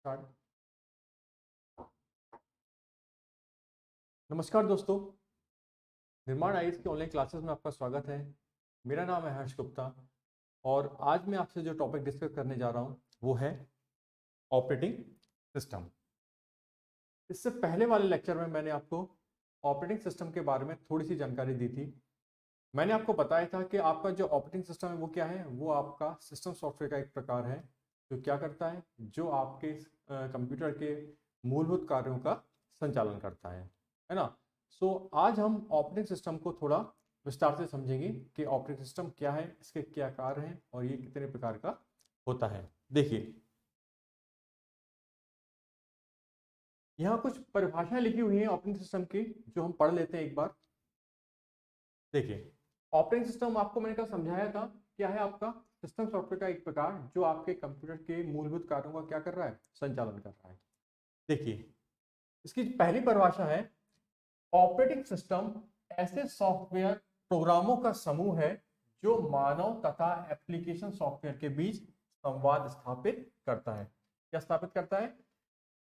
Start. नमस्कार दोस्तों, निर्माण आईएएस की ऑनलाइन क्लासेस में आपका स्वागत है। मेरा नाम है हर्ष गुप्ता और आज मैं आपसे जो टॉपिक डिस्कस करने जा रहा हूं वो है ऑपरेटिंग सिस्टम। इससे पहले वाले लेक्चर में मैंने आपको ऑपरेटिंग सिस्टम के बारे में थोड़ी सी जानकारी दी थी। मैंने आपको बताया था कि आपका जो ऑपरेटिंग सिस्टम है वो क्या है, वो आपका सिस्टम सॉफ्टवेयर का एक प्रकार है जो क्या करता है, जो आपके कंप्यूटर के मूलभूत कार्यों का संचालन करता है ना। आज हम ऑपरेटिंग सिस्टम को थोड़ा विस्तार से समझेंगे कि ऑपरेटिंग सिस्टम क्या है, इसके क्या कार्य हैं और ये कितने प्रकार का होता है। देखिए, यहाँ कुछ परिभाषाएं लिखी हुई हैं ऑपरेटिंग सिस्टम की, जो हम पढ़ लेते हैं एक बार। देखिए, ऑपरेटिंग सिस्टम आपको मैंने कहा समझाया था क्या है, आपका सिस्टम सॉफ्टवेयर का एक प्रकार जो आपके कंप्यूटर के मूलभूत कार्यों का क्या कर रहा है, संचालन कर रहा है। देखिए, इसकी पहली परिभाषा है, ऑपरेटिंग सिस्टम ऐसे सॉफ्टवेयर प्रोग्रामों का समूह है जो मानव तथा एप्लीकेशन सॉफ्टवेयर के बीच संवाद स्थापित करता है। क्या स्थापित करता है?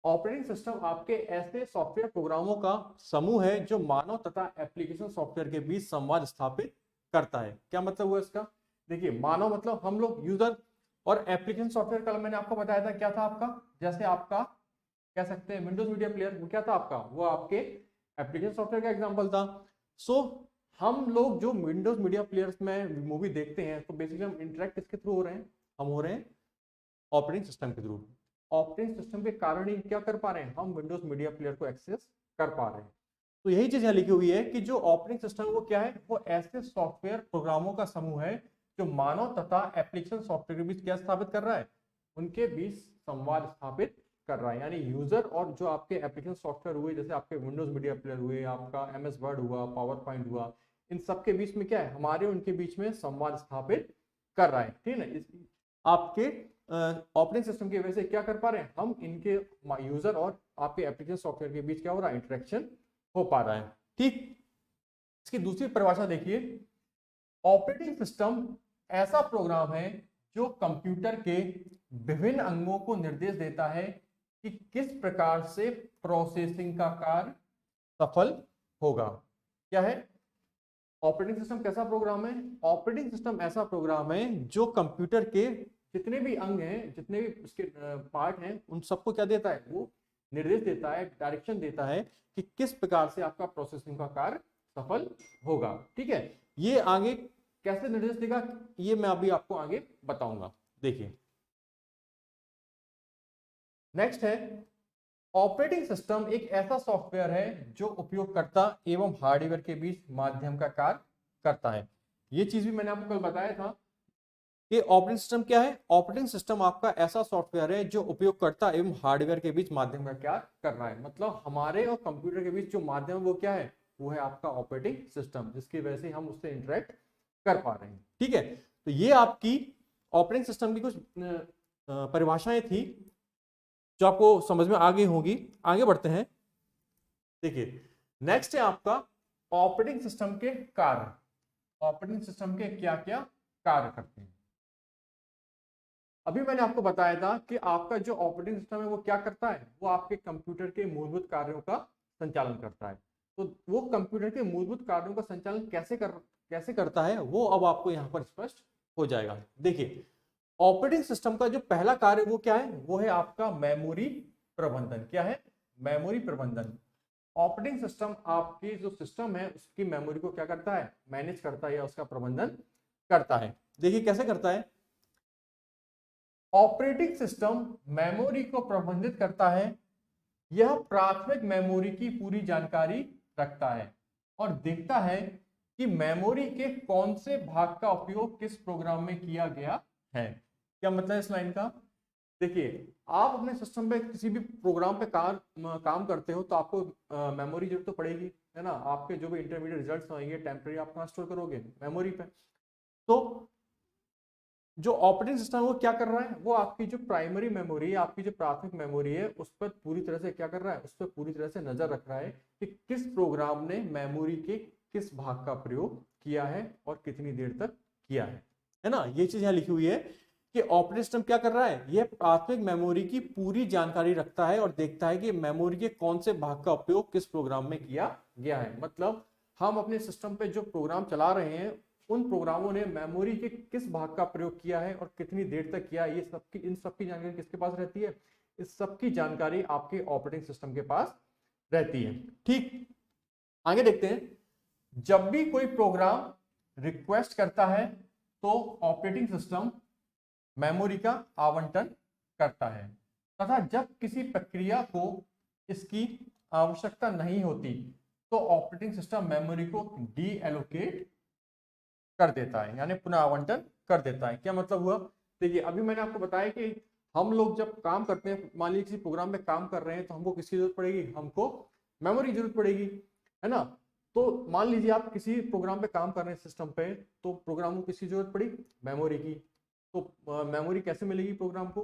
ऑपरेटिंग सिस्टम आपके ऐसे सॉफ्टवेयर प्रोग्रामों का समूह है जो मानव तथा एप्लीकेशन सॉफ्टवेयर के बीच संवाद स्थापित करता है। क्या मतलब हुआ इसका? देखिए, मानव मतलब हम लोग यूजर, और एप्लीकेशन सॉफ्टवेयर कल मैंने आपको बताया था क्या था आपका, जैसे आपका कह सकते हैं विंडोज मीडिया प्लेयर, वो क्या था आपका, वो आपके एप्लीकेशन सॉफ्टवेयर का एग्जांपल था। हम लोग जो विंडोज मीडिया प्लेयर्स में मूवी देखते हैं तो बेसिकली हम इंटरेक्ट किसके थ्रू हो रहे हैं, हम हो रहे हैं ऑपरेटिंग सिस्टम के थ्रू। ऑपरेटिंग सिस्टम के कारण ही क्या कर पा रहे हैं, हम विंडोज मीडिया प्लेयर को एक्सेस कर पा रहे हैं। तो यही चीज यहाँ लिखी हुई है कि जो ऑपरेटिंग सिस्टम वो क्या है, वो ऐसे सॉफ्टवेयर प्रोग्रामों का समूह है जो मानव तथा एप्लीकेशन सॉफ्टवेयर के बीच क्या स्थापित कर रहा है, उनके बीच संवाद स्थापित कर रहा है। यानी यूजर और जो आपके एप्लीकेशन सॉफ्टवेयर हुए, जैसे आपके विंडोज मीडिया प्लेयर हुए, आपका एमएस वर्ड हुआ, पावर पॉइंट हुआ, इन सबके बीच में क्या है, हमारे उनके बीच में संवाद स्थापित कर रहा है। ठीक है ना, आपके ऑपरेटिंग सिस्टम की वजह से क्या कर पा रहे हैं, हम इनके यूजर और आपके एप्लीकेशन सॉफ्टवेयर के बीच क्या हो रहा है, इंटरेक्शन हो पा रहा है। ठीक, इसकी दूसरी परिभाषा देखिए, ऑपरेटिंग सिस्टम ऐसा प्रोग्राम है जो कंप्यूटर के विभिन्न अंगों को निर्देश देता है कि किस प्रकार से प्रोसेसिंग का कार्य सफल होगा। क्या है ऑपरेटिंग सिस्टम? कैसा प्रोग्राम है? ऑपरेटिंग सिस्टम ऐसा प्रोग्राम है जो कंप्यूटर के जितने भी अंग हैं, जितने भी उसके पार्ट हैं, उन सबको क्या देता है, वो निर्देश देता है, डायरेक्शन देता है कि किस प्रकार से आपका प्रोसेसिंग का कार्य सफल होगा। ठीक है, ये आगे कैसे निर्देश देगा, ये मैं अभी आपको आगे बताऊंगा। देखिए, नेक्स्ट है, ऑपरेटिंग सिस्टम एक ऐसा सॉफ्टवेयर है जो उपयोगकर्ता एवं हार्डवेयर के बीच माध्यम का कार्य करता है। ये चीज भी मैंने आपको कल बताया था कि ऑपरेटिंग सिस्टम क्या है। ऑपरेटिंग सिस्टम आपका ऐसा सॉफ्टवेयर है जो उपयोगकर्ता एवं हार्डवेयर के बीच माध्यम का कार्य कर रहा है। मतलब हमारे और कंप्यूटर के बीच जो माध्यम है वो क्या है, वो है आपका ऑपरेटिंग सिस्टम, जिसकी वजह से हम उससे इंटरेक्ट कर पा रहे हैं। ठीक है, तो ये आपकी ऑपरेटिंग सिस्टम की कुछ परिभाषाएं थी जो आपको समझ में आ गई होगी। आगे बढ़ते हैं। देखिए, नेक्स्ट है आपका ऑपरेटिंग सिस्टम के कार्य। ऑपरेटिंग सिस्टम के क्या क्या कार्य करते हैं। अभी मैंने आपको बताया था कि आपका जो ऑपरेटिंग सिस्टम है वो क्या करता है, वो आपके कंप्यूटर के मूलभूत कार्यों का संचालन करता है। तो वो कंप्यूटर के मूलभूत कार्यों का संचालन कैसे करता है, वो अब आपको यहाँ पर स्पष्ट हो जाएगा। देखिए, ऑपरेटिंग सिस्टम का जो पहला कार्य वो क्या है, वो है आपका मेमोरी प्रबंधन। क्या है? मेमोरी प्रबंधन। ऑपरेटिंग सिस्टम आपकी जो सिस्टम है उसकी मेमोरी को क्या करता है, मैनेज करता है या उसका प्रबंधन करता है। देखिए कैसे करता है। ऑपरेटिंग सिस्टम मेमोरी को प्रबंधित करता है। यह प्राथमिक मेमोरी की पूरी जानकारी रखता है और देखता है कि मेमोरी के कौन से भाग का उपयोग किस प्रोग्राम में किया गया है। क्या मतलब इस लाइन का? देखिए, आप अपने सिस्टम पे किसी भी प्रोग्राम पे काम करते हो तो आपको मेमोरी जरूरत तो पड़ेगी, है ना। आपके जो भी इंटरमीडिएट रिजल्ट्स आएंगे टेम्परेरी आप कहाँ स्टोर करोगे, मेमोरी पे। तो जो ऑपरेटिंग सिस्टम है वो क्या कर रहा है, वो आपकी जो प्राइमरी मेमोरी है, आपकी जो प्राथमिक मेमोरी है, उस पर पूरी तरह से क्या कर रहा है, उस पर पूरी तरह से नजर रख रहा है कि किस प्रोग्राम ने मेमोरी के किस भाग का प्रयोग किया है और कितनी देर तक किया है ना। ये चीज यहाँ लिखी हुई है कि ऑपरेटिंग सिस्टम क्या कर रहा है, यह प्राथमिक मेमोरी की पूरी जानकारी रखता है और देखता है कि मेमोरी के कौन से भाग का उपयोग किस प्रोग्राम में किया गया है। मतलब हम अपने सिस्टम पे जो प्रोग्राम चला रहे हैं उन प्रोग्रामों ने मेमोरी के किस भाग का प्रयोग किया है और कितनी देर तक किया, ये सबकी इन सबकी जानकारी किसके पास रहती है, इस सबकी जानकारी आपके ऑपरेटिंग सिस्टम के पास रहती है। ठीक, आगे देखते हैं। जब भी कोई प्रोग्राम रिक्वेस्ट करता है तो ऑपरेटिंग सिस्टम मेमोरी का आवंटन करता है, तथा जब किसी प्रक्रिया को इसकी आवश्यकता नहीं होती तो ऑपरेटिंग सिस्टम मेमोरी को डी एलोकेट कर देता है, यानी पुनः आवंटन कर देता है। क्या मतलब हुआ, देखिए अभी मैंने आपको बताया कि हम लोग जब काम करते हैं, मान लीजिए किसी प्रोग्राम में काम कर रहे हैं तो हमको किसकी जरूरत पड़ेगी, हमको मेमोरी की जरूरत पड़ेगी, है ना। तो मान लीजिए आप किसी प्रोग्राम पे काम कर रहे हैं सिस्टम पे, तो प्रोग्राम को किसकी जरूरत पड़ी, मेमोरी की। तो मेमोरी कैसे मिलेगी प्रोग्राम को,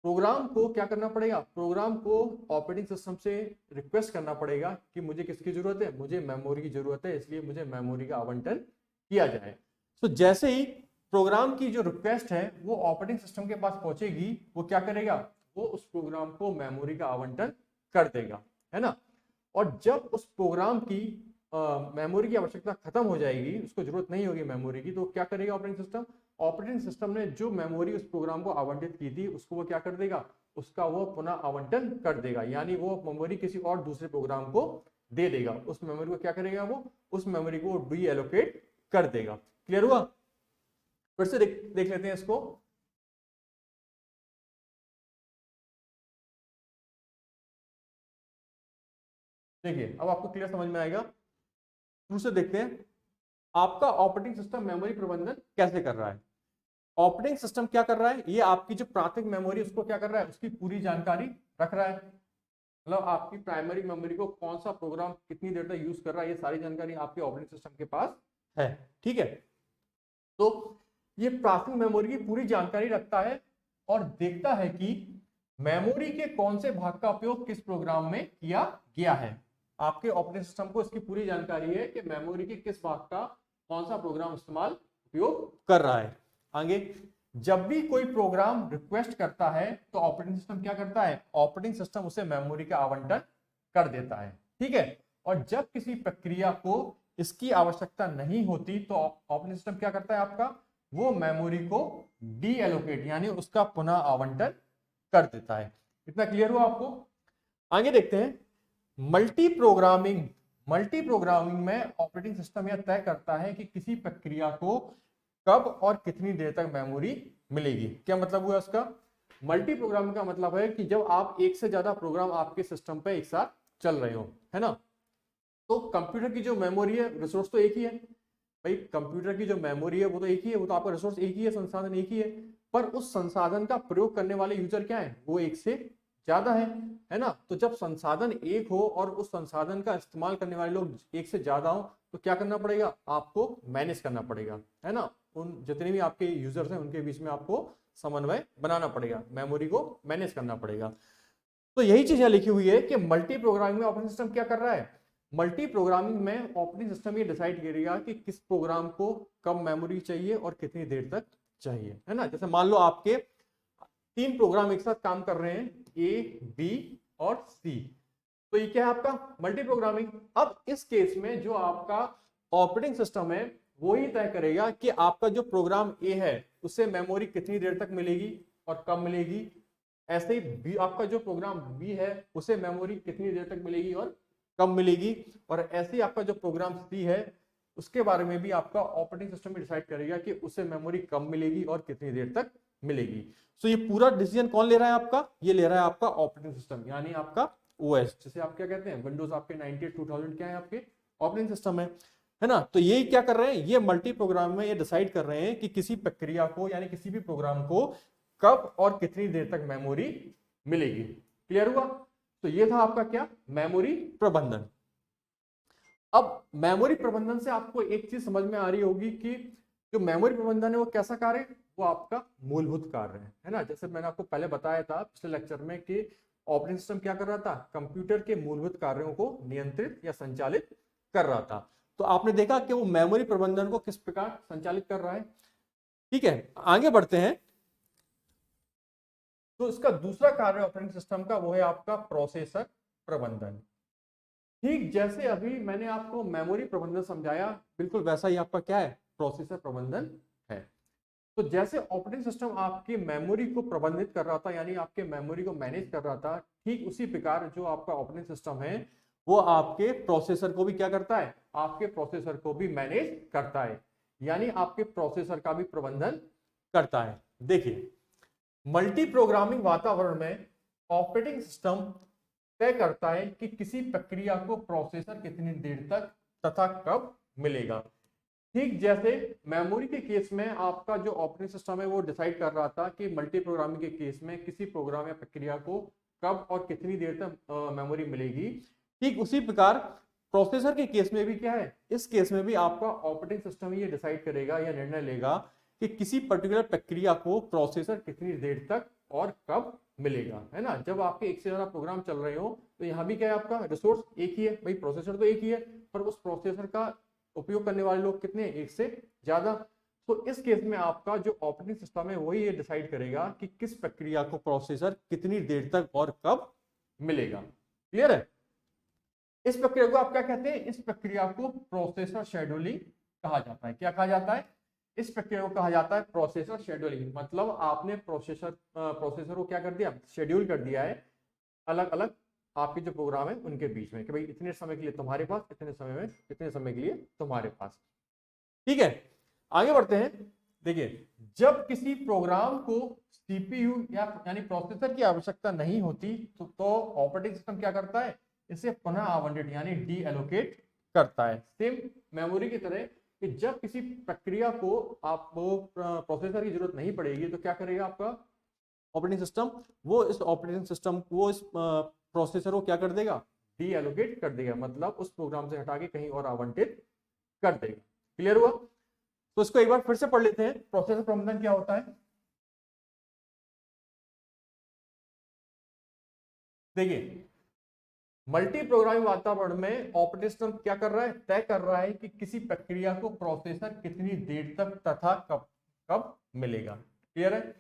प्रोग्राम को क्या करना पड़ेगा, प्रोग्राम को ऑपरेटिंग सिस्टम से रिक्वेस्ट करना पड़ेगा कि मुझे किसकी जरूरत है, मुझे मेमोरी की जरूरत है, इसलिए मुझे मेमोरी का आवंटन किया जाए। तो जैसे ही प्रोग्राम की जो रिक्वेस्ट है वो ऑपरेटिंग सिस्टम के पास पहुंचेगी, वो क्या करेगा, वो उस प्रोग्राम को मेमोरी का आवंटन कर देगा, है ना। और जब उस प्रोग्राम की मेमोरी की आवश्यकता खत्म हो जाएगी, उसको जरूरत नहीं होगी मेमोरी की, तो क्या करेगा ऑपरेटिंग सिस्टम, ऑपरेटिंग सिस्टम ने जो मेमोरी उस प्रोग्राम को आवंटित की थी उसको वो क्या कर देगा, उसका वो पुनः आवंटन कर देगा, यानी वो मेमोरी किसी और दूसरे प्रोग्राम को दे देगा। उस मेमोरी को क्या करेगा, वो उस मेमोरी को डी एलोकेट कर देगा। क्लियर हुआ, फिर से देख लेते हैं इसको। देखिए अब आपको क्लियर समझ में आएगा। शुरू से देखते हैं आपका ऑपरेटिंग सिस्टम मेमोरी प्रबंधन कैसे कर रहा है। ऑपरेटिंग सिस्टम क्या कर रहा है, ये आपकी जो प्राथमिक मेमोरी उसको क्या कर रहा है, उसकी पूरी जानकारी रख रहा है। मतलब आपकी प्राइमरी मेमोरी को कौन सा प्रोग्राम कितनी देर तक यूज कर रहा है, ये सारी जानकारी आपके ऑपरेटिंग सिस्टम के पास है। ठीक है, तो ये प्राथमिक मेमोरी की पूरी जानकारी रखता है और देखता है कि मेमोरी के कौन से भाग का उपयोग किस प्रोग्राम में किया गया है। आपके ऑपरेटिंग सिस्टम को इसकी पूरी जानकारी है कि मेमोरी के किस भाग का कौन सा प्रोग्राम इस्तेमाल उपयोग कर रहा है। आगे, जब भी कोई प्रोग्राम रिक्वेस्ट करता है तो ऑपरेटिंग सिस्टम क्या करता है, ऑपरेटिंग सिस्टम उसे मेमोरी का आवंटन कर देता है। ठीक है, और जब किसी प्रक्रिया को इसकी आवश्यकता नहीं होती तो ऑपरेटिंग सिस्टम क्या करता है आपका, वो मेमोरी को डी एलोकेट यानी उसका पुनः आवंटन कर देता है। इतना क्लियर हुआ आपको। आगे देखते हैं मल्टी प्रोग्रामिंग। मल्टी प्रोग्रामिंग में ऑपरेटिंग सिस्टम यह तय करता है कि किसी प्रक्रिया को कब और कितनी देर तक मेमोरी मिलेगी। क्या मतलब हुआ उसका, मल्टी प्रोग्रामिंग का मतलब है कि जब आप एक से ज्यादा प्रोग्राम आपके सिस्टम पे एक साथ चल रहे हो, है ना, तो कंप्यूटर की जो मेमोरी है रिसोर्स तो एक ही है भाई, कंप्यूटर की जो मेमोरी है वो तो एक ही है, वो तो आपका रिसोर्स एक ही है, संसाधन एक ही है, पर उस संसाधन का प्रयोग करने वाले यूजर क्या है, वो एक से ज्यादा है ना। तो जब संसाधन एक हो और उस संसाधन का इस्तेमाल करने वाले लोग एक से ज्यादा हो तो क्या करना पड़ेगा, आपको मैनेज करना पड़ेगा, है ना। उन जितने भी आपके यूजर्स हैं उनके बीच में आपको समन्वय बनाना पड़ेगा, मेमोरी को मैनेज करना पड़ेगा। तो यही चीज यहाँ लिखी हुई है कि मल्टी प्रोग्रामिंग में ऑपरेटिंग सिस्टम क्या कर रहा है, मल्टी प्रोग्रामिंग में ऑपरेटिंग सिस्टम ये डिसाइड करेगा कि किस प्रोग्राम को कब मेमोरी चाहिए और कितनी देर तक चाहिए, है ना। जैसे मान लो आपके 3 प्रोग्राम एक साथ काम कर रहे हैं, ए, बी और सी, तो ये क्या है आपका मल्टी प्रोग्रामिंग। अब इस केस में जो आपका ऑपरेटिंग सिस्टम है वो ही तय करेगा कि आपका जो प्रोग्राम ए है उससे मेमोरी कितनी देर तक मिलेगी और कब मिलेगी। ऐसे ही बी, आपका जो प्रोग्राम बी है उसे मेमोरी कितनी देर तक मिलेगी और कब मिलेगी। और ऐसे ही आपका जो प्रोग्राम सी है उसके बारे में भी आपका ऑपरेटिंग सिस्टम डिसाइड करेगा कि उसे मेमोरी कब मिलेगी और कितनी देर तक मिलेगी। सो ये पूरा डिसीजन कौन ले रहा है आपका, ये ले रहा है आपका ऑपरेटिंग सिस्टम, यानी आपका ओएस, जिसे आप क्या कहते हैं, विंडोज आपके 98 2000 क्या है आपके ऑपरेटिंग सिस्टम है ना। तो ये क्या कर रहे हैं, ये मल्टी प्रोग्राम में ये डिसाइड कर रहे हैं कि किसी प्रक्रिया को यानी किसी भी प्रोग्राम को कब और कितनी देर तक मेमोरी मिलेगी। क्लियर हुआ। तो ये था आपका क्या, मेमोरी प्रबंधन। अब मेमोरी प्रबंधन से आपको एक चीज समझ में आ रही होगी कि जो मेमोरी प्रबंधन है वो कैसा कार्य है, वो आपका मूलभूत कार्य है ना। जैसे मैंने आपको पहले बताया था पिछले लेक्चर में कि ऑपरेटिंग सिस्टम क्या कर रहा था, कंप्यूटर के मूलभूत कार्यों को नियंत्रित या संचालित कर रहा था। तो आपने देखा कि वो मेमोरी प्रबंधन को किस प्रकार संचालित कर रहा है। ठीक है, आगे बढ़ते हैं। तो इसका दूसरा कार्य ऑपरेटिंग सिस्टम का वो है आपका प्रोसेसर प्रबंधन। ठीक जैसे अभी मैंने आपको मेमोरी प्रबंधन समझाया, बिल्कुल वैसा ही आपका क्या है, प्रोसेसर प्रबंधन है। तो जैसे ऑपरेटिंग सिस्टम आपकी मेमोरी को प्रबंधित कर रहा था, यानी आपके मेमोरी को मैनेज कर रहा था, ठीक उसी प्रकार जो आपका ऑपरेटिंग सिस्टम है वो आपके प्रोसेसर को भी क्या करता है, आपके प्रोसेसर को भी मैनेज करता है, यानी आपके प्रोसेसर का भी प्रबंधन करता है। देखिए, मल्टी प्रोग्रामिंग वातावरण में ऑपरेटिंग सिस्टम तय करता है कि किसी प्रक्रिया को प्रोसेसर कितनी देर तक तथा कब मिलेगा। ठीक जैसे मेमोरी के केस में आपका जो ऑपरेटिंग सिस्टम है वो डिसाइड कर रहा था कि मल्टी प्रोग्रामिंग के केस में किसी प्रोग्राम या प्रक्रिया को कब और कितनी देर तक मेमोरी मिलेगी, ठीक उसी प्रकार प्रोसेसर के केस में भी क्या है, इस केस में भी आपका ऑपरेटिंग सिस्टम ये डिसाइड करेगा या निर्णय लेगा कि किसी पर्टिकुलर प्रक्रिया को प्रोसेसर कितनी देर तक और कब मिलेगा, है ना। जब आपके एक से ज्यादा प्रोग्राम चल रहे हो तो यहाँ भी क्या है, आपका रिसोर्स एक ही है, भाई प्रोसेसर तो एक ही है, पर उस प्रोसेसर का उपयोग करने वाले लोग कितने, एक से ज्यादा। तो इस केस में आपका जो ऑपरेटिंग सिस्टम है वही ये डिसाइड करेगा कि किस प्रक्रिया को प्रोसेसर कितनी देर तक और कब मिलेगा। क्लियर है। इस प्रक्रिया को आप क्या कहते हैं, इस प्रक्रिया को प्रोसेसर शेड्यूलिंग कहा जाता है। क्या कहा जाता है, इस प्रक्रिया को कहा जाता है प्रोसेसर शेड्यूलिंग। मतलब आपने प्रोसेसर को क्या कर दिया, शेड्यूल कर दिया है अलग अलग आपके जो प्रोग्राम है उनके बीच में, कि भाई इतने समय के लिए तुम्हारे पास, इतने समय के लिए तुम्हारे पास। ठीक है, आगे बढ़ते हैं। देखिए, जब किसी प्रोग्राम को सीपीयू यानी प्रोसेसर की आवश्यकता नहीं होती तो ऑपरेटिंग सिस्टम क्या करता है, इसे पुनः आवंटित यानी डी एलोकेट करता है। सेम मेमोरी की तरह कि जब किसी प्रक्रिया को आपको प्रोसेसर की जरूरत नहीं पड़ेगी तो क्या करेगा आपका ऑपरेटिंग सिस्टम, वो इस ऑपरेटिंग सिस्टम को इस प्रोसेसर को क्या कर देगा, डी एलोकेट कर देगा, मतलब उस प्रोग्राम से हटा के कहीं और आवंटित कर देगा। क्लियर हुआ। तो इसको एक बार फिर से पढ़ लेते हैं, प्रोसेसर प्रबंधन क्या होता है। देखिए, मल्टी प्रोग्रामिंग वातावरण में ऑपरेटिंग सिस्टम क्या कर रहा है, तय कर रहा है कि किसी प्रक्रिया को प्रोसेसर कितनी देर तक तथा कब कब मिलेगा। क्लियर है।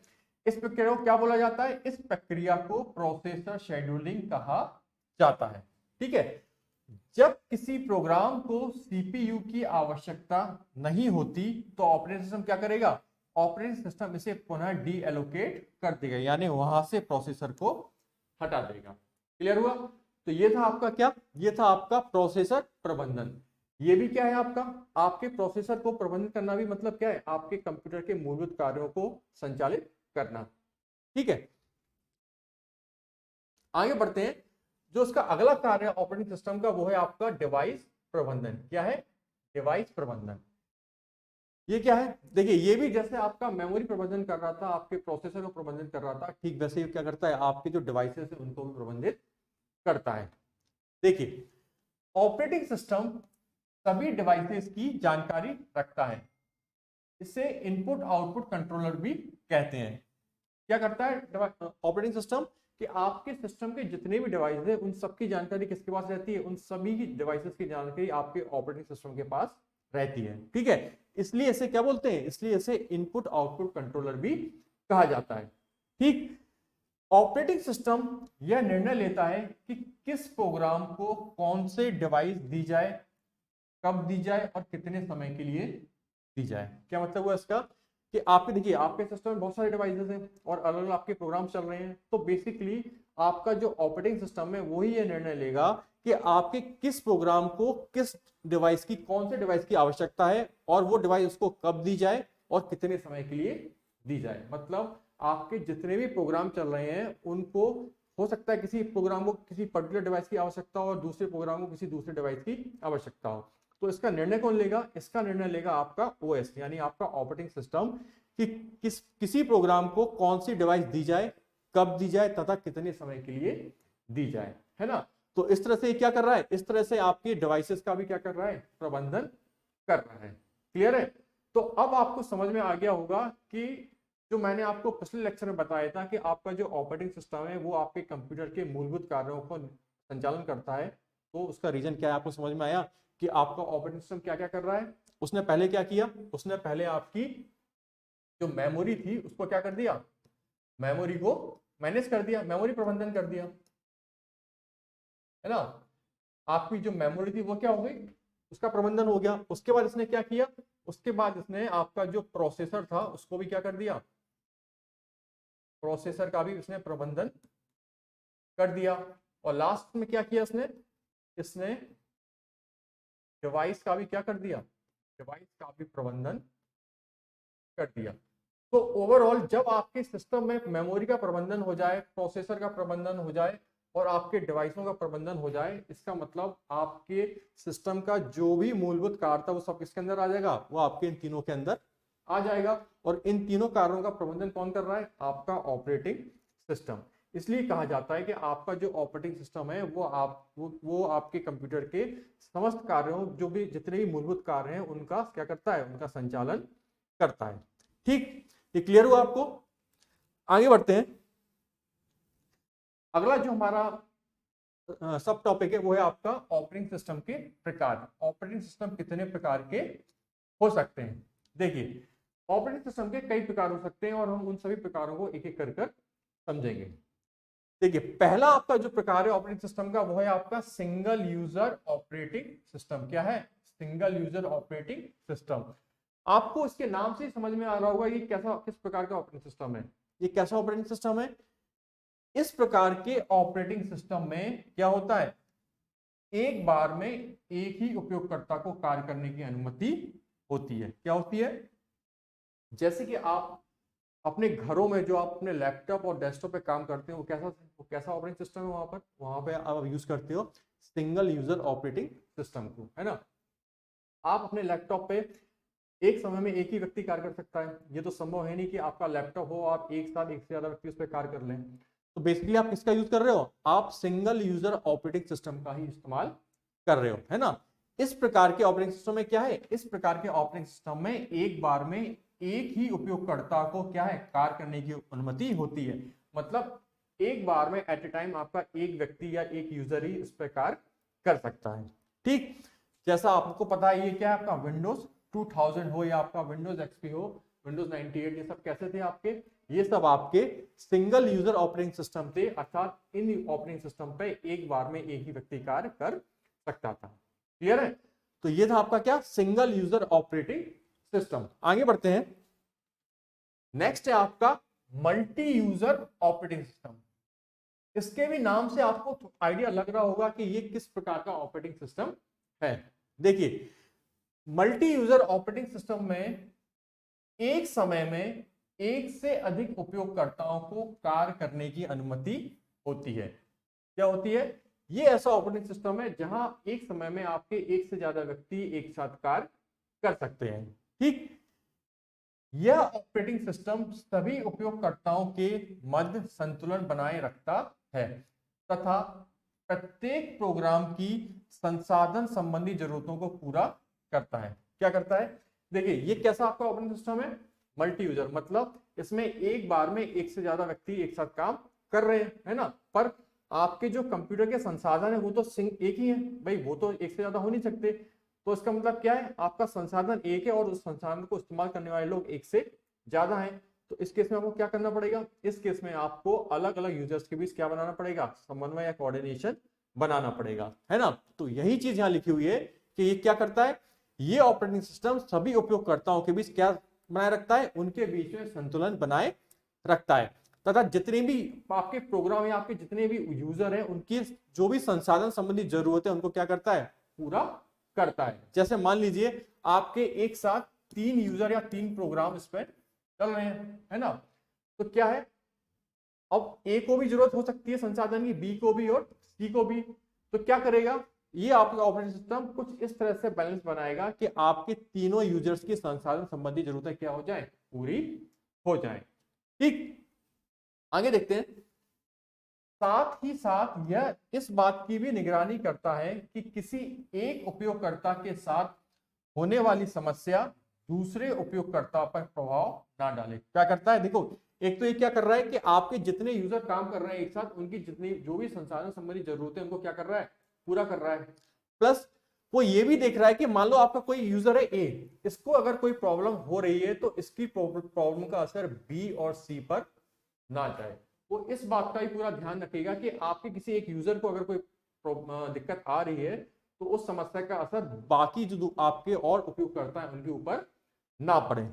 इस प्रक्रिया को क्या बोला जाता है, इस प्रक्रिया को प्रोसेसर शेड्यूलिंग कहा जाता है। ठीक है। जब किसी प्रोग्राम को सीपीयू की आवश्यकता नहीं होती तो ऑपरेटिंग सिस्टम क्या करेगा, ऑपरेटिंग सिस्टम इसे पुनः डी एलोकेट कर देगा, यानी वहां से प्रोसेसर को हटा देगा। क्लियर हुआ। तो ये था आपका क्या, ये था आपका प्रोसेसर प्रबंधन। ये भी क्या है आपका, आपके प्रोसेसर को प्रबंधित करना भी मतलब क्या है, आपके कंप्यूटर के मूलभूत कार्यों को संचालित करना। ठीक है, आगे बढ़ते हैं। जो इसका अगला कार्य है ऑपरेटिंग सिस्टम का वो है आपका डिवाइस प्रबंधन। क्या है, डिवाइस प्रबंधन। ये क्या है, देखिए ये भी जैसे आपका मेमोरी प्रबंधन कर रहा था, आपके प्रोसेसर को प्रबंधित कर रहा था, ठीक वैसे ही क्या करता है, आपके जो डिवाइसेस है उनको भी प्रबंधित करता है। देखिए, ऑपरेटिंग सिस्टम सभी डिवाइसेस की जानकारी रखता है, इसे इनपुट आउटपुट कंट्रोलर भी कहते हैं। क्या करता है ऑपरेटिंग सिस्टम, कि आपके सिस्टम के जितने भी डिवाइस है उन सबकी जानकारी किसके पास रहती है, उन सभी की डिवाइसेस की जानकारी आपके ऑपरेटिंग सिस्टम के पास रहती है। ठीक है, इसलिए इसे क्या बोलते हैं, इसलिए इसे इनपुट आउटपुट कंट्रोलर भी कहा जाता है। ठीक, ऑपरेटिंग सिस्टम यह निर्णय लेता है कि किस प्रोग्राम को कौन से डिवाइस दी जाए, कब दी जाए और कितने समय के लिए दी जाए। क्या मतलब हुआ इसका, कि आपके देखिए आपके सिस्टम में बहुत सारे डिवाइसेस हैं और अलग अलग आपके प्रोग्राम चल रहे हैं, तो बेसिकली आपका जो ऑपरेटिंग सिस्टम है वही ये निर्णय लेगा कि आपके किस प्रोग्राम को किस डिवाइस की, कौन से डिवाइस की आवश्यकता है और वो डिवाइस उसको कब दी जाए और कितने समय के लिए दी जाए। मतलब आपके जितने भी प्रोग्राम चल रहे हैं उनको हो सकता है किसी प्रोग्राम को किसी पर्टिकुलर डिवाइस की आवश्यकता हो और दूसरे प्रोग्राम को किसी दूसरे डिवाइस की आवश्यकता हो, तो इसका निर्णय कौन लेगा, इसका निर्णय लेगा आपका ओएस यानी आपका ऑपरेटिंग सिस्टम, कि किसी प्रोग्राम को कौन सी डिवाइस दी जाए, कब दी जाए तथा कितने समय के लिए दी जाए, है ना। तो इस तरह से क्या कर रहा है, इस तरह से आपकी डिवाइसेस का भी क्या कर रहा है, प्रबंधन कर रहा है। क्लियर है। तो अब आपको समझ में आ गया होगा कि जो मैंने आपको पिछले लेक्चर में बताया था कि आपका जो ऑपरेटिंग सिस्टम है वो आपके कंप्यूटर के मूलभूत कार्यों को संचालन करता है, तो उसका रीजन क्या है आपको समझ में आया कि आपका ऑपरेटिंग सिस्टम क्या क्या कर रहा है। उसने पहले क्या किया, उसने पहले आपकी जो मेमोरी थी उसको क्या कर दिया, मेमोरी को मैनेज कर दिया, मेमोरी प्रबंधन कर दिया, है ना। आपकी जो मेमोरी थी वो क्या हो गई, उसका प्रबंधन हो गया। उसके बाद इसने क्या किया, उसके बाद इसने आपका जो प्रोसेसर था उसको भी क्या कर दिया, प्रोसेसर का भी इसने प्रबंधन कर दिया। और लास्ट में क्या किया इसने, इसने डिवाइस का भी क्या कर दिया, डिवाइस का भी प्रबंधन कर दिया। तो ओवरऑल जब आपके सिस्टम में मेमोरी का प्रबंधन हो जाए, प्रोसेसर का प्रबंधन हो जाए और आपके डिवाइसों का प्रबंधन हो जाए, इसका मतलब आपके सिस्टम का जो भी मूलभूत कार्य था वो सब किसके अंदर आ जाएगा, वो आपके इन तीनों के अंदर आ जाएगा। और इन तीनों कार्यों का प्रबंधन कौन कर रहा है, आपका ऑपरेटिंग सिस्टम। इसलिए कहा जाता है कि आपका जो ऑपरेटिंग सिस्टम है वो आपके कंप्यूटर के समस्त कार्यों, जो भी जितने भी मूलभूत कार्य हैं उनका क्या करता है, उनका संचालन करता है। ठीक, ये क्लियर हुआ आपको। आगे बढ़ते हैं। अगला जो हमारा सब टॉपिक है वो है आपका ऑपरेटिंग सिस्टम के प्रकार। ऑपरेटिंग सिस्टम कितने प्रकार के हो सकते हैं। देखिए, ऑपरेटिंग सिस्टम के कई प्रकार हो सकते हैं और हम उन सभी प्रकारों को एक एक कर समझेंगे। देखिए, पहला आपका जो प्रकार है ऑपरेटिंग सिस्टम का वो है आपका सिंगल यूजर ऑपरेटिंग सिस्टम। क्या है, सिंगल यूजर ऑपरेटिंग सिस्टम। आपको इसके नाम से ही समझ में आ रहा होगा ये कैसा, किस प्रकार का ऑपरेटिंग सिस्टम है, ये कैसा ऑपरेटिंग सिस्टम है। इस प्रकार के ऑपरेटिंग सिस्टम में क्या होता है, एक बार में एक ही उपयोगकर्ता को कार्य करने की अनुमति होती है। क्या होती है, जैसे कि आप अपने घरों में जो आप अपने लैपटॉप और डेस्कटॉप पे काम करते हैं, वो कैसा ऑपरेटिंग सिस्टम है, वहां पे आप यूज करते हो सिंगल यूजर ऑपरेटिंग सिस्टम को, है ना। आप अपने लैपटॉप पे एक समय में एक ही व्यक्ति कार्य कर सकता है। ये तो संभव है नहीं कि आपका लैपटॉप हो, आप एक साथ एक से ज्यादा व्यक्ति उस पर कार्य कर लें। तो बेसिकली आप किसका यूज कर रहे हो, आप सिंगल यूजर ऑपरेटिंग सिस्टम का ही इस्तेमाल कर रहे हो, है ना। इस प्रकार के ऑपरेटिंग सिस्टम में क्या है, इस प्रकार के ऑपरेटिंग सिस्टम में एक बार में एक ही उपयोगकर्ता को क्या है, कार्य करने की अनुमति होती है। मतलब एक बार में एट ए टाइम आपका एक व्यक्ति या एक यूजर ही इस पर कार्य कर सकता है। ठीक, जैसा आपको पता है ये क्या है, आपका विंडोज 2000 हो या आपका विंडोज एक्सपी हो, विंडोज 98, ये सब कैसे थे आपके, ये सब आपके सिंगल यूजर ऑपरेटिंग सिस्टम थे। अर्थात इन ऑपरेटिंग सिस्टम पे एक बार में एक ही व्यक्ति कार्य कर सकता था। क्लियर है। तो ये था आपका क्या, सिंगल यूजर ऑपरेटिंग सिस्टम। आगे बढ़ते हैं। नेक्स्ट है आपका मल्टी यूजर ऑपरेटिंग सिस्टम। इसके भी नाम से आपको आइडिया लग रहा होगा कि ये किस प्रकार का ऑपरेटिंग सिस्टम है। देखिए, मल्टी यूजर ऑपरेटिंग सिस्टम में एक समय में एक से अधिक उपयोगकर्ताओं को कार्य करने की अनुमति होती है। क्या होती है, ये ऐसा ऑपरेटिंग सिस्टम है जहां एक समय में आपके एक से ज्यादा व्यक्ति एक साथ कार्य कर सकते हैं। ठीक, यह ऑपरेटिंग सिस्टम सभी उपयोगकर्ताओं के मध्य संतुलन बनाए रखता है तथा प्रत्येक प्रोग्राम की संसाधन संबंधी जरूरतों को पूरा करता है। क्या करता है, देखिए ये कैसा आपका ऑपरेटिंग सिस्टम है, मल्टी यूजर, मतलब इसमें एक बार में एक से ज्यादा व्यक्ति एक साथ काम कर रहे हैं, है ना। पर आपके जो कंप्यूटर के संसाधन है वो तो एक ही है भाई, वो तो एक से ज्यादा हो नहीं सकते। तो इसका मतलब क्या है, आपका संसाधन एक है और उस संसाधन को इस्तेमाल करने वाले लोग एक से ज्यादा हैं। तो इस केस में आपको क्या करना पड़ेगा, इस केस में आपको अलग अलग यूजर्स के बीच क्या बनाना पड़ेगा, समन्वय या कोऑर्डिनेशन बनाना पड़ेगा, है ना। तो यही चीज यहाँ लिखी हुई है कि ये क्या करता है, ये ऑपरेटिंग सिस्टम सभी उपयोगकर्ताओं के बीच क्या बनाए रखता है, उनके बीच में संतुलन बनाए रखता है तथा जितने भी आपके प्रोग्राम या आपके जितने भी यूजर हैं उनकी जो भी संसाधन संबंधी जरूरत है उनको क्या करता है, पूरा करता है। जैसे मान लीजिए आपके एक साथ 3 यूजर या 3 प्रोग्राम इस पर चल रहे हैं, है ना। तो क्या है, अब ए को भी जरूरत हो सकती है संसाधन की, बी को भी और सी को भी। तो क्या करेगा, ये आपका ऑपरेटिंग सिस्टम कुछ इस तरह से बैलेंस बनाएगा कि आपके तीनों यूजर्स की संसाधन संबंधी जरूरतें क्या हो जाए, पूरी हो जाए। ठीक, आगे देखते हैं। साथ ही साथ यह इस बात की भी निगरानी करता है कि किसी एक उपयोगकर्ता के साथ होने वाली समस्या दूसरे उपयोगकर्ता पर प्रभाव ना डाले। क्या करता है, देखो एक तो ये क्या कर रहा है कि आपके जितने यूजर काम कर रहे हैं एक साथ, उनकी जितनी जो भी संसाधन संबंधी जरूरतें उनको क्या कर रहा है, पूरा कर रहा है। प्लस वो ये भी देख रहा है कि मान लो आपका कोई यूजर है ए, इसको अगर कोई प्रॉब्लम हो रही है तो इसकी प्रॉब्लम का असर बी और सी पर ना जाए, वो इस बात का ही पूरा ध्यान रखेगा कि आपके किसी एक यूजर को अगर कोई दिक्कत आ रही है तो उस समस्या का असर बाकी जो आपके और उपयोगकर्ता है उनके ऊपर ना पड़े।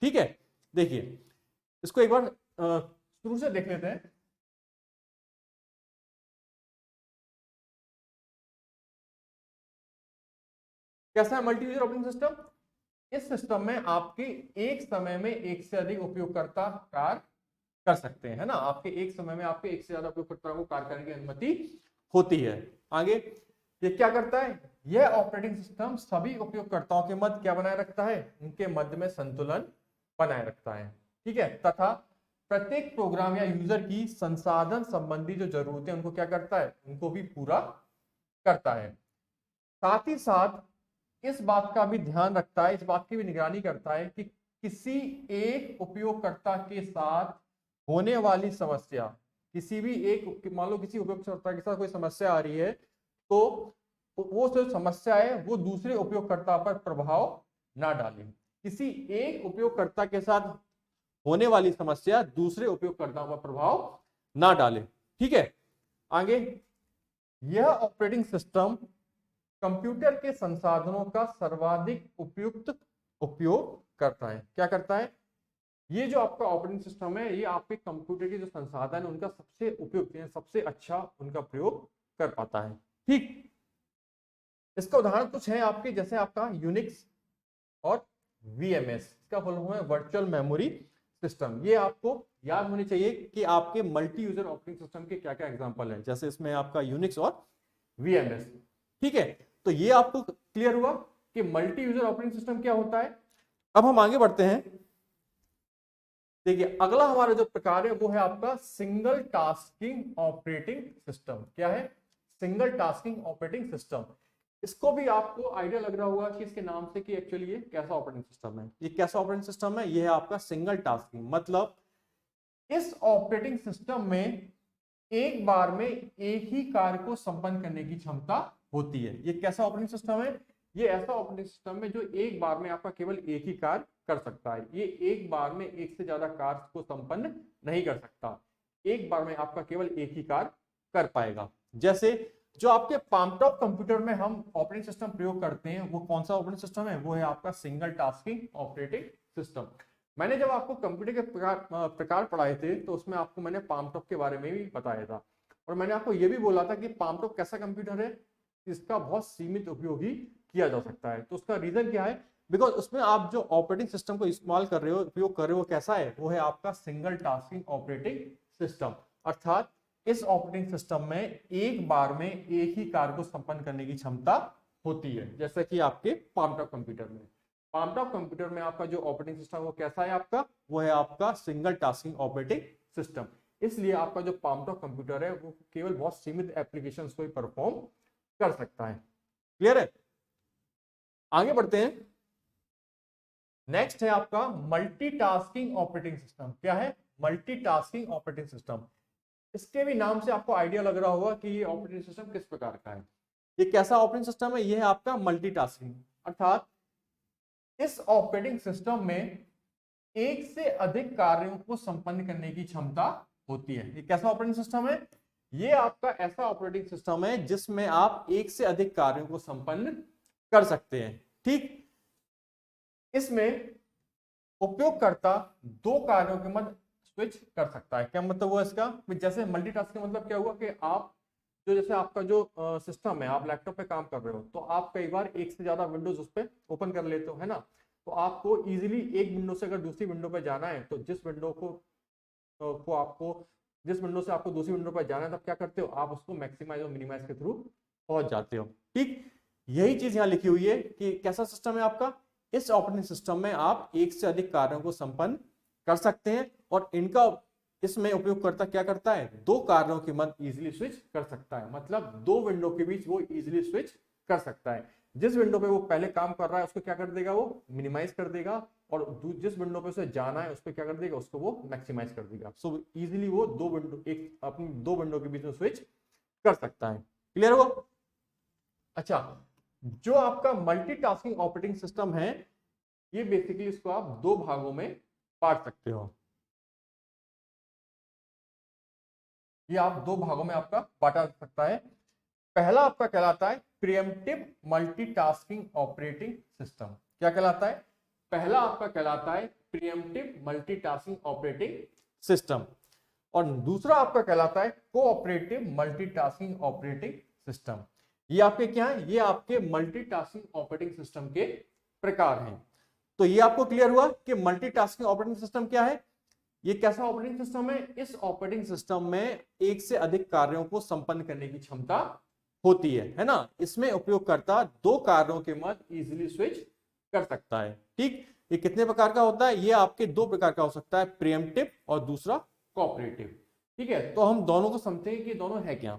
ठीक है, देखिए इसको एक बार शुरू से देख लेते हैं। कैसा है मल्टी यूजर ऑपरेटिंग सिस्टम? इस सिस्टम में आपके एक समय में एक से अधिक उपयोगकर्ता कार्य कर सकते हैं, है ना। आपके एक समय में आपके एक से ज्यादा उपयोगकर्ताओं को कार्य करने की अनुमति होती है। आगे ये क्या करता है? यह ऑपरेटिंग सिस्टम सभी उपयोगकर्ताओं के मध्य क्या बनाए रखता है? उनके मध्य में संतुलन बनाए रखता है। ठीक है, तथा प्रत्येक प्रोग्राम या यूजर की संसाधन संबंधी जो जरूरतें उनको क्या करता है? उनको भी पूरा करता है। साथ ही साथ इस बात का भी ध्यान रखता है, इस बात की भी निगरानी करता है कि किसी एक उपयोगकर्ता के साथ होने वाली समस्या, किसी भी एक, मान लो किसी उपयोगकर्ता के साथ कोई समस्या आ रही है तो वो जो समस्या है वो दूसरे उपयोगकर्ता पर प्रभाव ना डाले। किसी एक उपयोगकर्ता के साथ होने वाली समस्या दूसरे उपयोगकर्ताओं पर प्रभाव ना डाले। ठीक है, आगे यह ऑपरेटिंग सिस्टम कंप्यूटर के संसाधनों का सर्वाधिक उपयुक्त उपयोग करता है। क्या करता है? ये जो आपका ऑपरेटिंग सिस्टम है ये आपके कंप्यूटर के जो संसाधन है उनका सबसे उपयुक्त, सबसे अच्छा उनका प्रयोग कर पाता है। ठीक, इसका उदाहरण कुछ है आपके, जैसे आपका यूनिक्स और वीएमएस, इसका फुल फॉर्म है वर्चुअल मेमोरी सिस्टम। ये आपको याद होनी चाहिए कि आपके मल्टी यूजर ऑपरेटिंग सिस्टम के क्या क्या एग्जांपल है, जैसे इसमें आपका यूनिक्स और वीएमएस। ठीक है, तो ये आपको क्लियर हुआ कि मल्टी यूजर ऑपरेटिंग सिस्टम क्या होता है। अब हम आगे बढ़ते हैं। देखिए अगला हमारा जो प्रकार है वो है आपका सिंगल टास्किंग ऑपरेटिंग सिस्टम। क्या है? Single tasking operating system. इसको भी आपको आइडिया लग रहा होगा कि इसके नाम से कि एक्चुअली ये कैसा ऑपरेटिंग सिस्टम है। ये कैसा ऑपरेटिंग सिस्टम है? ये है आपका सिंगल टास्किंग, मतलब इस ऑपरेटिंग सिस्टम में एक बार में एक ही कार्य को संपन्न करने की क्षमता होती है। ये कैसा ऑपरेटिंग सिस्टम है? ये ऐसा ऑपरेटिंग सिस्टम है जो एक बार में आपका केवल एक ही कार्य कर सकता है। ये एक बार में एक से ज्यादा कार्य को संपन्न नहीं कर सकता, एक बार में आपका केवल एक ही कार्य कर पाएगा। जैसे जो आपके पामटॉप कंप्यूटर में हम ऑपरेटिंग सिस्टम प्रयोग करते हैं वो कौन सा ऑपरेटिंग सिस्टम है? वो है आपका सिंगल टास्किंग ऑपरेटिंग सिस्टम। मैंने जब आपको कंप्यूटर के प्रकार पढ़ाए थे तो उसमें आपको मैंने पामटॉप के बारे में भी बताया था, और मैंने आपको यह भी बोला था कि पामटॉप कैसा कंप्यूटर है, इसका बहुत सीमित उपयोग ही किया जा सकता है। तो उसका रीजन क्या है? बिकॉज उसमें आप जो ऑपरेटिंग सिस्टम को इस्तेमाल कर रहे हो, उपयोग कर रहे हो, वो कैसा है? वो है आपका सिंगल टास्किंग ऑपरेटिंग सिस्टम। अर्थात इस ऑपरेटिंग सिस्टम में एक बार में एक ही कार्य को संपन्न करने की क्षमता होती है, जैसा कि आपके पामटॉप कंप्यूटर में। पामटॉप कंप्यूटर में आपका जो ऑपरेटिंग सिस्टम वो कैसा है आपका? वो है आपका सिंगल टास्किंग ऑपरेटिंग सिस्टम। इसलिए आपका जो पामटॉप कंप्यूटर है वो केवल बहुत सीमित एप्लीकेशंस को ही परफॉर्म कर सकता है। क्लियर है? आगे बढ़ते हैं। नेक्स्ट है आपका मल्टीटास्किंग ऑपरेटिंग सिस्टम। क्या है? Multitasking operating system. इसके भी नाम से आपको आइडिया लग रहा होगा कि ये ऑपरेटिंग सिस्टम किस प्रकार का है। ये कैसा ऑपरेटिंग सिस्टम है? ये है आपका मल्टीटास्किंग। अर्थात इस ऑपरेटिंग सिस्टम में एक से अधिक कार्यों को संपन्न करने की क्षमता होती है। ये कैसा ऑपरेटिंग सिस्टम है? ये आपका ऐसा ऑपरेटिंग सिस्टम है जिसमें आप एक से अधिक कार्यों को संपन्न कर सकते हैं। ठीक, इसमें उपयोगकर्ता दो कार्यों के मध्य स्विच कर सकता है। क्या मतलब हुआ इसका? जैसे मल्टीटास्किंग मतलब क्या हुआ कि आप जो, जैसे आपका जो सिस्टम है, आप लैपटॉप पे काम कर रहे हो तो आप कई बार एक से ज्यादा विंडोज उस पर ओपन कर लेते हो, है ना। तो आपको इजीली एक विंडो से अगर दूसरी विंडो पे जाना है तो जिस विंडो से आपको दूसरी विंडो पर जाना है तब क्या करते हो? आप उसको मैक्सिमाइज और मिनिमाइज के थ्रू पहुंच जाते हो। ठीक, यही चीज यहाँ लिखी हुई है कि कैसा सिस्टम है आपका। इस ऑपरेटिंग सिस्टम में आप एक से अधिक कार्यों को संपन्न कर सकते हैं और इनका इसमें उपयोगकर्ता क्या करता है? दो कार्यों के मध्य इजीली स्विच कर सकता है, मतलब दो विंडो के बीच वो इजीली स्विच कर सकता है। जिस विंडो पे वो पहले काम कर रहा है उसको क्या कर देगा? वो मिनिमाइज कर देगा, और जिस विंडो पे उसे जाना है उस पर क्या कर देगा? उसको वो मैक्सिमाइज कर देगा। सो इजीली वो दो विंडो के बीच में स्विच कर सकता है। क्लियर हो? अच्छा, जो आपका मल्टीटास्किंग ऑपरेटिंग सिस्टम है ये बेसिकली इसको आप दो भागों में बांट सकते हो। ये आप दो भागों में आपका बांटा जा सकता है। पहला आपका कहलाता है प्रीएम्प्टिव मल्टीटास्किंग ऑपरेटिंग सिस्टम। क्या कहलाता है? पहला आपका कहलाता है प्रीएम्प्टिव मल्टीटास्किंग ऑपरेटिंग सिस्टम, और दूसरा आपका कहलाता है कोऑपरेटिव मल्टीटास्किंग ऑपरेटिंग सिस्टम। ये आपके क्या है? ये आपके मल्टीटास्किंग ऑपरेटिंग सिस्टम के प्रकार हैं। तो ये आपको क्लियर हुआ कि मल्टीटास्किंग ऑपरेटिंग सिस्टम क्या है। ये कैसा ऑपरेटिंग सिस्टम है? इस ऑपरेटिंग सिस्टम में एक से अधिक कार्यों को संपन्न करने की क्षमता होती है ना। इसमें उपयोगकर्ता दो कार्यों के मध्य इजीली स्विच कर सकता है। ठीक, ये कितने प्रकार का होता है? ये आपके दो प्रकार का हो सकता है, प्रीएम्प्टिव और दूसरा कोऑपरेटिव। ठीक है, तो हम दोनों को समझते हैं कि दोनों है क्या।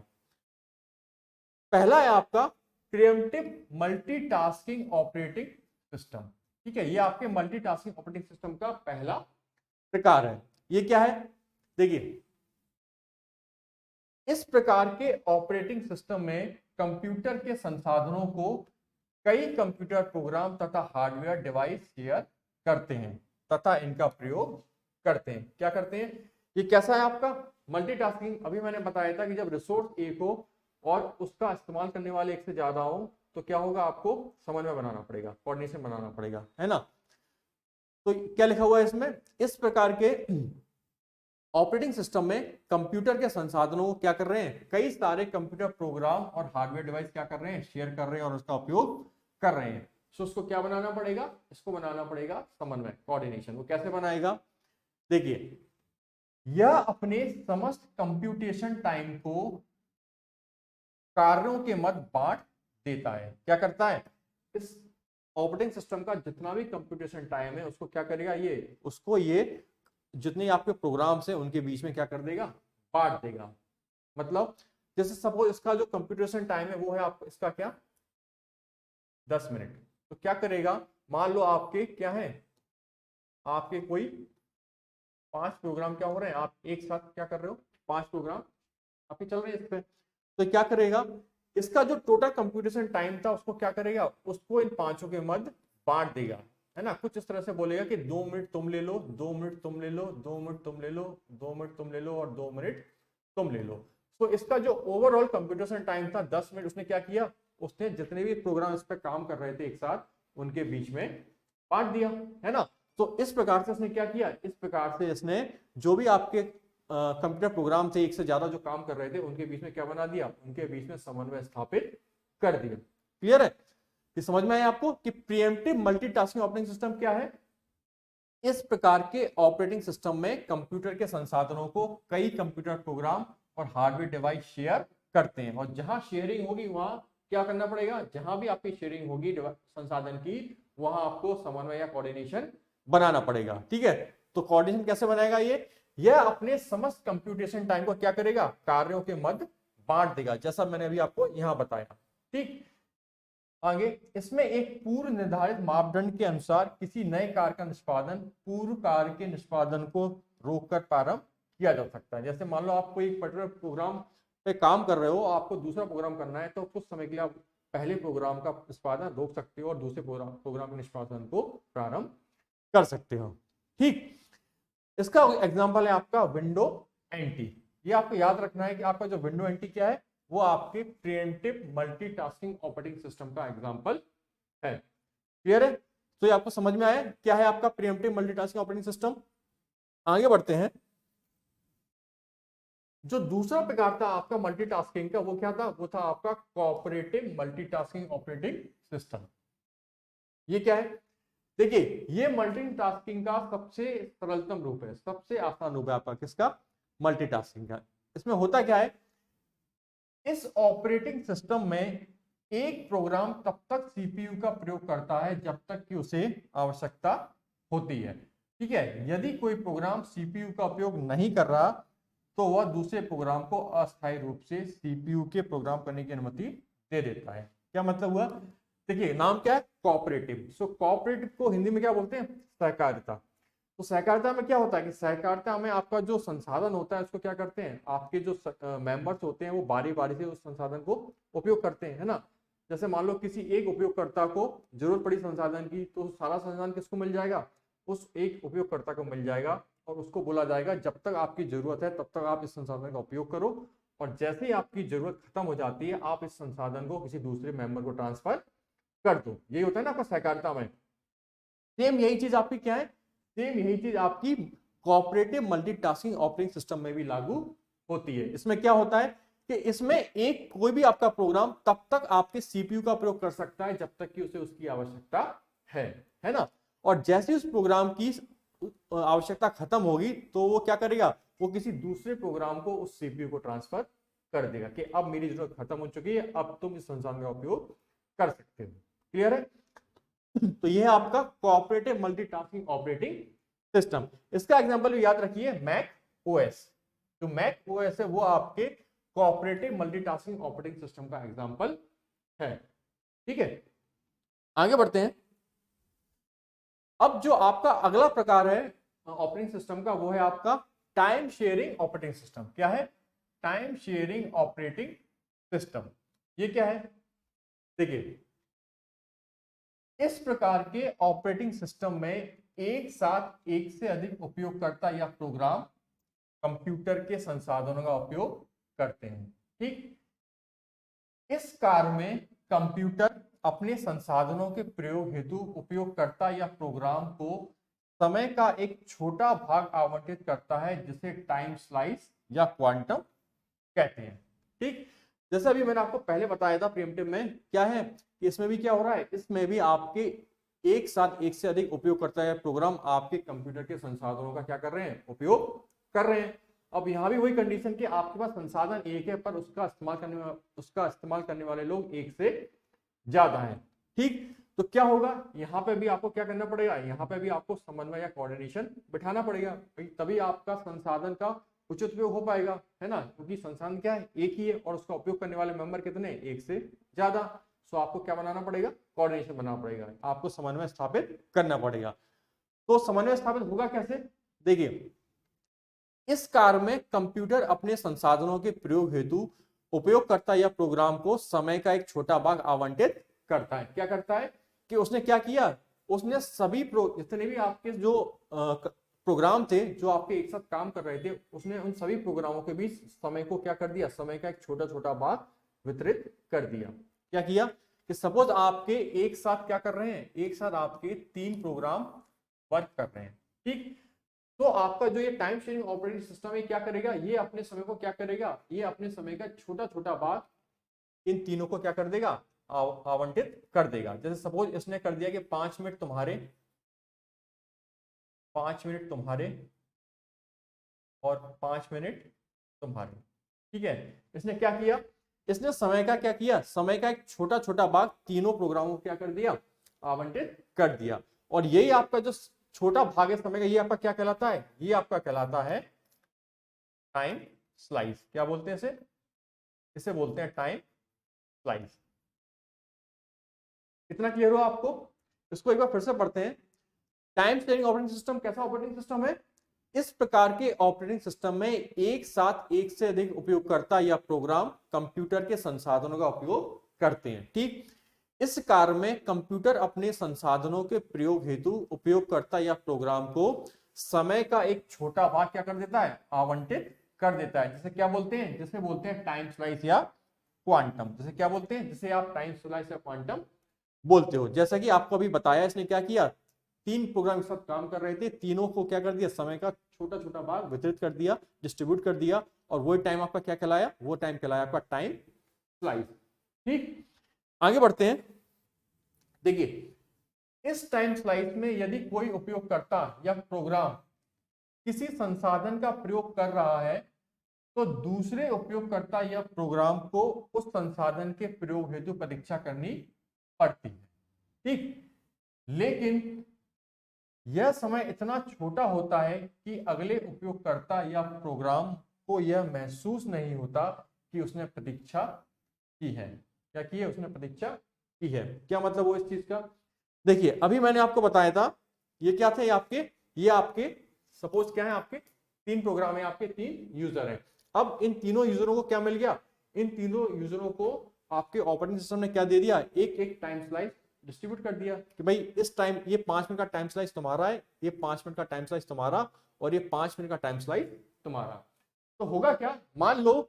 पहला है आपका प्रीएम्प्टिव मल्टीटास्किंग ऑपरेटिंग सिस्टम। ठीक है, ये आपके मल्टीटास्किंग ऑपरेटिंग सिस्टम का पहला प्रकार है। ये क्या है? देखिए, इस प्रकार के ऑपरेटिंग सिस्टम में कंप्यूटर के संसाधनों को कई कंप्यूटर प्रोग्राम तथा हार्डवेयर डिवाइस शेयर करते हैं तथा इनका प्रयोग करते हैं। क्या करते हैं? ये कैसा है आपका मल्टीटास्किंग? अभी मैंने बताया था कि जब रिसोर्स एक हो और उसका इस्तेमाल करने वाले एक से ज्यादा हो तो क्या होगा? आपको समन्वय बनाना पड़ेगा, कोऑर्डिनेशन बनाना पड़ेगा, है ना। तो क्या लिखा हुआ है इसमें? इस प्रकार के ऑपरेटिंग सिस्टम में कंप्यूटर के संसाधनों को क्या कर रहे हैं? कई सारे कंप्यूटर प्रोग्राम और हार्डवेयर डिवाइस क्या कर रहे हैं? शेयर कर रहे हैं और उसका उपयोग कर रहे हैं। तो उसको क्या बनाना पड़ेगा? इसको बनाना पड़ेगा समन्वय, कोऑर्डिनेशन। वो कैसे बनाएगा? देखिए, यह अपने समस्त कंप्यूटेशन टाइम को कार्यों के मध्य बांट देता है। क्या करता है? इस ऑपरेटिंग सिस्टम का जितना भी कंप्यूटेशन टाइम है उसको क्या करेगा? ये जितने आपके प्रोग्राम्स हैं उनके बीच में क्या कर देगा? बांट देगा। मतलब जैसे सपोज इसका जो कंप्यूटेशन टाइम है वो है आप इसका क्या 10 मिनट। तो क्या करेगा? मान लो आपके क्या है, आपके कोई 5 प्रोग्राम क्या हो रहे हैं, आप एक साथ क्या कर रहे हो, 5 प्रोग्राम आपके चल रहे हैं इस पे। तो क्या करेगा? इसका जो टोटल कंप्यूटेशन टाइम था उसको क्या करेगा? उसको इन पांचों के मध्य बांट देगा, है ना। कुछ इस तरह से बोलेगा कि 2 मिनट तुम ले लो, 2 मिनट तुम ले लो, 2 मिनट तुम ले लो, 2 मिनट तुम ले लो और 2 मिनट तुम ले लो। तो इसका जो ओवरऑल कंप्यूटेशन टाइम था 10 मिनट, उसने क्या किया? उसने जितने भी प्रोग्राम इस पर काम कर रहे थे एक साथ उनके बीच में बांट दिया, है ना। तो इस प्रकार से इसने क्या किया? इस प्रकार से इसने जो भी आपके कंप्यूटर प्रोग्राम थे एक से ज्यादा जो काम कर रहे थे उनके बीच में क्या बना दिया? उनके बीच में समन्वय स्थापित कर दिया। क्लियर है? कि समझ में आया आपको कि प्रीएम्प्टिव मल्टीटास्किंग ऑपरेटिंग सिस्टम क्या है? इस प्रकार के ऑपरेटिंग सिस्टम में कंप्यूटर के संसाधनों को कई कंप्यूटर प्रोग्राम और हार्डवेयर डिवाइस शेयर करते हैं, और जहां शेयरिंग होगी वहां क्या करना पड़ेगा? जहां भी आपकी शेयरिंग होगी संसाधन की, वहां आपको समन्वय या कोऑर्डिनेशन बनाना पड़ेगा। ठीक है, तो कोऑर्डिनेशन कैसे बनाएगा? यह अपने समस्त कंप्यूटेशन टाइम को क्या करेगा? कार्यों के मध्य बांट देगा, जैसा मैंने अभी आपको यहां बताया। ठीक, आगे इसमें एक पूर्व निर्धारित मापदंड के अनुसार किसी नए कार्य का निष्पादन पूर्व कार्य के निष्पादन को रोककर प्रारंभ किया जा सकता है। जैसे मान लो आप कोई पर्टिकुलर प्रोग्राम पे काम कर रहे हो, आपको दूसरा प्रोग्राम करना है, तो कुछ समय के लिए आप पहले प्रोग्राम का निष्पादन रोक सकते हो और दूसरे प्रोग्राम के निष्पादन को प्रारंभ कर सकते हो। ठीक, इसका एग्जाम्पल है आपका विंडो एनटी। ये आपको याद रखना है कि आपका जो विंडो एनटी क्या है, वो आपके प्रीएम्प्टिव मल्टीटास्किंग ऑपरेटिंग सिस्टम का एग्जांपल है। क्लियर है? तो ये आपको समझ में आया क्या है आपका प्रीएम्प्टिव मल्टीटास्किंग ऑपरेटिंग सिस्टम। आगे बढ़ते हैं। जो दूसरा प्रकार था आपका मल्टीटास्किंग का, वो क्या था? वो था आपका कोऑपरेटिव मल्टीटास्किंग ऑपरेटिंग सिस्टम। ये क्या है? देखिए, ये मल्टीटास्किंग का सबसे सरलतम रूप है, सबसे आसान रूप है आपका किसका? मल्टीटास्किंग का। इसमें होता क्या है? इस ऑपरेटिंग सिस्टम में एक प्रोग्राम तब तक सीपीयू का प्रयोग करता है जब तक कि उसे आवश्यकता होती है। ठीक है, यदि कोई प्रोग्राम सीपीयू का उपयोग नहीं कर रहा तो वह दूसरे प्रोग्राम को अस्थायी रूप से सीपीयू के प्रोग्राम करने की अनुमति दे देता है। क्या मतलब हुआ? देखिए, नाम क्या है? कोऑपरेटिव। सो कोऑपरेटिव को हिंदी में क्या बोलते हैं? सहकारिता। तो सहकारिता में क्या होता है कि सहकारिता में आपका जो संसाधन होता है उसको क्या करते हैं? आपके जो मेंबर्स होते हैं वो बारी बारी से उस संसाधन को उपयोग करते हैं, है ना। जैसे मान लो किसी एक उपयोगकर्ता को जरूरत पड़ी संसाधन की, तो सारा संसाधन किसको मिल जाएगा? उस एक उपयोगकर्ता को मिल जाएगा, और उसको बोला जाएगा जब तक आपकी जरूरत है तब तक आप इस संसाधन का उपयोग करो, और जैसे ही आपकी जरूरत खत्म हो जाती है आप इस संसाधन को किसी दूसरे मेंबर को ट्रांसफर कर दो। यही होता है ना आपका सहकारिता में। सेम यही चीज आपकी क्या है, सेम यही चीज आपकी कोऑपरेटिव मल्टीटास्किंग ऑपरेटिंग सिस्टम में भी लागू होती है। इसमें क्या होता है कि इसमें एक कोई भी आपका प्रोग्राम तब तक आपके सीपीयू का प्रयोग कर सकता है जब तक कि उसे उसकी आवश्यकता है ना, और जैसे उस प्रोग्राम की आवश्यकता खत्म होगी तो वो क्या करेगा, वो किसी दूसरे प्रोग्राम को उस सीपीयू को ट्रांसफर कर देगा कि अब मेरी जरूरत खत्म हो चुकी है, अब तुम इस संसाधन का उपयोग कर सकते हो। क्लियर है? तो यह है आपका कोऑपरेटिव मल्टीटास्किंग ऑपरेटिंग सिस्टम। इसका एग्जांपल याद रखिए मैक ओएस। जो मैक ओएस है वो आपके कोऑपरेटिव मल्टीटास्किंग ऑपरेटिंग सिस्टम का एग्जांपल है। ठीक है, आगे बढ़ते हैं। अब जो आपका अगला प्रकार है ऑपरेटिंग सिस्टम का वो है आपका टाइम शेयरिंग ऑपरेटिंग सिस्टम। क्या है? Time sharing operating system. ये क्या है? देखिए, इस प्रकार के ऑपरेटिंग सिस्टम में एक साथ एक से अधिक उपयोगकर्ता या प्रोग्राम कंप्यूटर के संसाधनों का उपयोग करते हैं। ठीक, इस कार्य में कंप्यूटर अपने संसाधनों के प्रयोग हेतु उपयोगकर्ता या प्रोग्राम को समय का एक छोटा भाग आवंटित करता है जिसे टाइम स्लाइस या क्वांटम कहते हैं। ठीक, जैसा अभी मैंने आपको पहले बताया था प्रीएम्प्टिव में, क्या है कि इसमें भी क्या हो रहा है, इसमें भी आपके एक साथ एक से अधिक उपयोगकर्ता या प्रोग्राम आपके कंप्यूटर के संसाधनों का क्या कर रहे हैं, उपयोग कर रहे हैं। अब यहाँ भी वही कंडीशन कि आपके पास संसाधन एक है पर उसका इस्तेमाल करने वाले लोग एक से ज्यादा हैं। ठीक, तो क्या होगा, यहाँ पे भी आपको क्या करना पड़ेगा, यहाँ पे भी आपको समन्वय या कोऑर्डिनेशन बिठाना पड़ेगा, तभी आपका संसाधन का उचित उपयोग हो पाएगा, है ना, क्योंकि संसाधन क्या है, एक ही है और उसका उपयोग करने वाले मेंबर कितने, एक से ज्यादा। सो आपको क्या बनाना पड़ेगा, कोऑर्डिनेशन बनाना पड़ेगा, आपको समन्वय स्थापित करना पड़ेगा। तो समन्वय स्थापित होगा कैसे, देखिए, इस कार्य में कंप्यूटर अपने संसाधनों के प्रयोग हेतु उपयोगकर्ता या प्रोग्राम को समय का एक छोटा भाग आवंटित करता है। क्या करता है कि उसने क्या किया, उसने सभी जितने भी आपके जो प्रोग्राम थे जो आपके एक साथ काम कर रहे थे, उसने उन सभी प्रोग्रामों के बीच समय को क्या कर दिया, समय का एक छोटा छोटा भाग वितरित कर दिया। क्या किया कि सपोज आपके एक साथ क्या कर रहे हैं, एक साथ आपके 3 प्रोग्राम वर्क कर रहे हैं। ठीक, तो आपका जो ये टाइम शेयरिंग ऑपरेटिंग सिस्टम है क्या करेगा, ये अपने समय को क्या करेगा, ये अपने समय का छोटा छोटा भाग इन तीनों को क्या कर देगा, आवंटित कर देगा। जैसे सपोज इसने कर दिया कि 5 मिनट तुम्हारे, 5 मिनट तुम्हारे और 5 मिनट तुम्हारे। ठीक है, इसने क्या किया, इसने समय का क्या किया, समय का एक छोटा छोटा भाग तीनों प्रोग्रामों को क्या कर दिया, आवंटित कर दिया। और यही आपका जो छोटा भाग है समय का, ये आपका क्या कहलाता है, ये आपका कहलाता है टाइम स्लाइस। क्या बोलते हैं इसे, इसे बोलते हैं टाइम स्लाइस। इतना क्लियर हो आपको? इसको एक बार फिर से पढ़ते हैं। टाइम शेयरिंग ऑपरेटिंग सिस्टम कैसा ऑपरेटिंग सिस्टम है, इस प्रकार के ऑपरेटिंग सिस्टम में एक साथ एक से अधिक उपयोगकर्ता या प्रोग्राम कंप्यूटर के संसाधनों का उपयोग करते हैं। ठीक, इस कार्य में कंप्यूटर अपने संसाधनों के प्रयोग हेतु उपयोगकर्ता या प्रोग्राम को समय का एक छोटा भाग क्या कर देता है, आवंटित कर देता है। जिसे क्या बोलते हैं, जिसे बोलते हैं टाइम स्लाइस या क्वांटम। जिसे क्या बोलते हैं, जिसे आप टाइम स्लाइस या क्वांटम बोलते हो। जैसा कि आपको अभी बताया, इसने क्या किया, 3 प्रोग्राम के साथ काम कर रहे थे, तीनों को क्या कर दिया, समय का छोटा छोटा भाग वितरित कर दिया, डिस्ट्रीब्यूट कर दिया, और वही टाइम आपका क्या कहलाया, वो टाइम कहलाया आपका टाइम स्लाइस। ठीक, आगे बढ़ते हैं। देखिए, इस टाइम स्लाइस में यदि कोई उपयोगकर्ता या प्रोग्राम किसी संसाधन का प्रयोग कर रहा है तो दूसरे उपयोगकर्ता या प्रोग्राम को उस संसाधन के प्रयोग हेतु प्रतीक्षा करनी पड़ती है। ठीक, लेकिन यह समय इतना छोटा होता है कि अगले उपयोगकर्ता या प्रोग्राम को यह महसूस नहीं होता कि उसने प्रतीक्षा की है। क्या की है, उसने प्रतीक्षा की है। क्या मतलब वो इस चीज का, देखिए अभी मैंने आपको बताया था, ये क्या थे ये आपके सपोज क्या है, आपके 3 प्रोग्राम है, आपके 3 यूजर है। अब इन तीनों यूजरों को क्या मिल गया, इन तीनों यूजरों को आपके ऑपरेटिंग सिस्टम ने क्या दे दिया, एक एक टाइम स्लाइस डिस्ट्रीब्यूट कर दिया कि भाई इस टाइम, ये 5 मिनट का टाइम स्लाइस तुम्हारा है, ये 5 मिनट का टाइम स्लाइस तुम्हारा, और ये 5 मिनट का टाइम स्लाइस तुम्हारा। तो होगा क्या, मान लो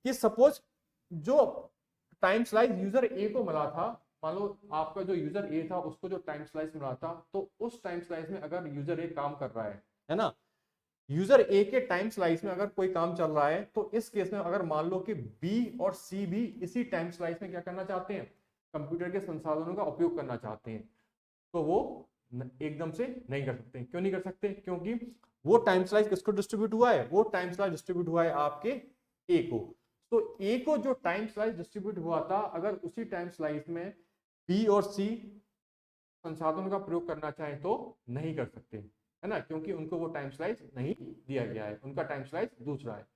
कि सपोज जो टाइम स्लाइस यूजर ए को मिला था, मान लो आपका जो यूजर ए था उसको जो टाइम स्लाइस मिला था, तो उस टाइम स्लाइस में अगर यूजर ए काम कर रहा है ना, यूजर ए के टाइम स्लाइस में अगर कोई काम चल रहा है, तो इस केस में अगर मान लो कि बी और सी भी इसी टाइम स्लाइस में क्या करना चाहते हैं, कंप्यूटर के संसाधनों का उपयोग करना चाहते हैं, तो वो एकदम से नहीं कर सकते। क्यों नहीं कर सकते? क्योंकि वो टाइम स्लाइस किसको डिस्ट्रीब्यूट हुआ है, वो टाइम स्लाइस डिस्ट्रीब्यूट हुआ है आपके ए को। तो ए को जो टाइम स्लाइस डिस्ट्रीब्यूट हुआ था, अगर उसी टाइम स्लाइस में बी और सी संसाधनों का प्रयोग करना चाहे तो नहीं कर सकते, है ना, क्योंकि उनको वो टाइम स्लाइस नहीं दिया गया है, उनका टाइम स्लाइस दूसरा है।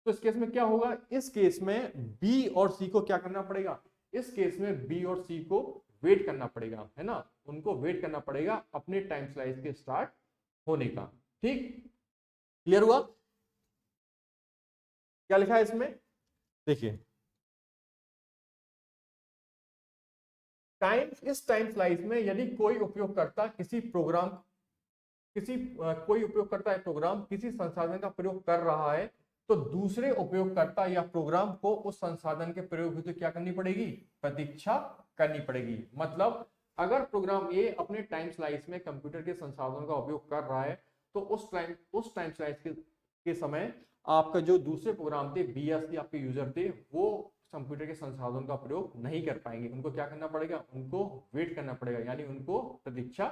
तो इस केस में क्या होगा, इस केस में बी और सी को क्या करना पड़ेगा, इस केस में बी और सी को वेट करना पड़ेगा, है ना, उनको वेट करना पड़ेगा अपने टाइम स्लाइस के स्टार्ट होने का। ठीक, क्लियर हुआ? क्या लिखा है इसमें, देखिए इस टाइम स्लाइस में यदि कोई उपयोगकर्ता किसी प्रोग्राम कोई उपयोगकर्ता या प्रोग्राम किसी संसाधन का प्रयोग कर रहा है, तो दूसरे उपयोगकर्ता या प्रोग्राम को उस संसाधन के प्रयोग हेतु क्या करनी पड़ेगी, प्रतीक्षा करनी पड़ेगी। मतलब अगर प्रोग्राम ए अपने टाइम स्लाइस में कंप्यूटर के संसाधनों का उपयोग कर रहा है, तो उस टाइम स्लाइस के समय आपका जो दूसरे प्रोग्राम थे, बी या सी आपके यूजर थे, वो कंप्यूटर के संसाधनों का प्रयोग नहीं कर पाएंगे। उनको क्या करना पड़ेगा, उनको वेट करना पड़ेगा, यानी उनको प्रतीक्षा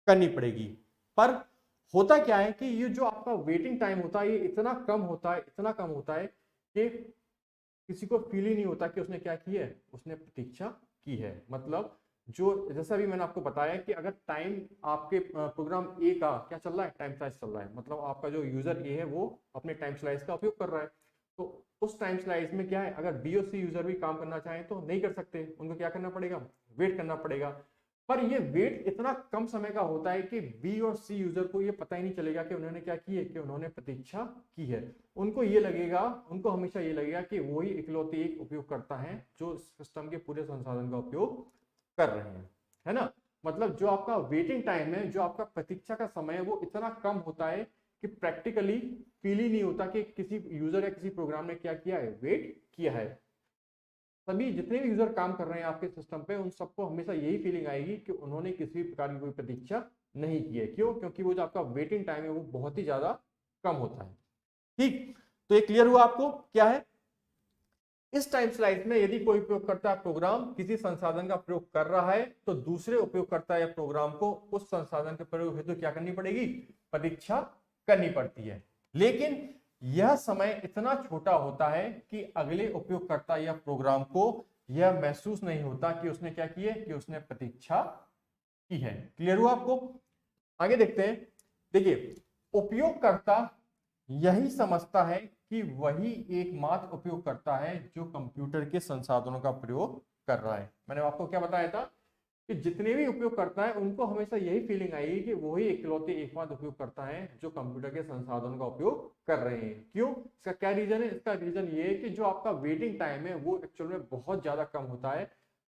करनी पड़ेगी। पर होता क्या है कि ये जो आपका वेटिंग टाइम होता है, ये इतना कम होता है, इतना कम होता है कि किसी को फील ही नहीं होता कि उसने क्या की है, उसने प्रतीक्षा की है। मतलब जो जैसा भी मैंने आपको बताया कि अगर टाइम आपके प्रोग्राम ए का क्या चल रहा है, टाइम स्लाइस चल रहा है, मतलब आपका जो यूजर ए है वो अपने टाइम स्लाइस का उपयोग कर रहा है, तो उस टाइम स्लाइस में क्या है, अगर बी और सी यूजर भी काम करना चाहें तो नहीं कर सकते, उनको क्या करना पड़ेगा, वेट करना पड़ेगा। पर ये वेट इतना कम समय का होता है कि बी और सी यूजर को ये पता ही नहीं चलेगा कि उन्होंने क्या की है, कि उन्होंने प्रतीक्षा की है। उनको ये लगेगा, उनको हमेशा ये लगेगा कि वही इकलौते एक उपयोगकर्ता हैं जो सिस्टम के पूरे संसाधन का उपयोग कर रहे हैं, है ना। मतलब जो आपका वेटिंग टाइम है, जो आपका प्रतीक्षा का समय है, वो इतना कम होता है कि प्रैक्टिकली फील ही नहीं होता कि किसी यूजर या किसी प्रोग्राम ने क्या किया है, वेट किया है। सभी जितने भी यूजर काम कर रहे हैं आपके सिस्टम पे, उन सबको हमेशा यही फीलिंग आएगी कि उन्होंने किसी भी प्रकार की कोई प्रतीक्षा नहीं की है। क्यों? क्योंकि वो जो आपका वेटिंग टाइम है वो बहुत ही ज्यादा कम होता है। ठीक, तो ये क्लियर हुआ आपको क्या है। इस टाइम स्लाइस में यदि कोई उपयोगकर्ता प्रोग्राम किसी संसाधन का प्रयोग कर रहा है, तो दूसरे उपयोगकर्ता या प्रोग्राम को उस संसाधन के प्रयोग हेतु क्या करनी पड़ेगी, प्रतीक्षा करनी पड़ती है। लेकिन यह समय इतना छोटा होता है कि अगले उपयोगकर्ता या प्रोग्राम को यह महसूस नहीं होता कि उसने क्या किया, कि उसने प्रतीक्षा की है। क्लियर हुआ आपको? आगे देखते हैं। देखिए, उपयोगकर्ता यही समझता है कि वही एकमात्र उपयोगकर्ता है जो कंप्यूटर के संसाधनों का प्रयोग कर रहा है। मैंने आपको क्या बताया था कि जितने भी उपयोगकर्ता हैं उनको हमेशा यही फीलिंग आएगी कि वही इकलौते एकमात्र उपयोगकर्ता हैं जो कंप्यूटर के संसाधनों का उपयोग कर रहे हैं। क्यों? इसका क्या रीजन है? इसका रीजन ये है कि जो आपका वेटिंग टाइम है वो एक्चुअल में बहुत ज्यादा कम होता है,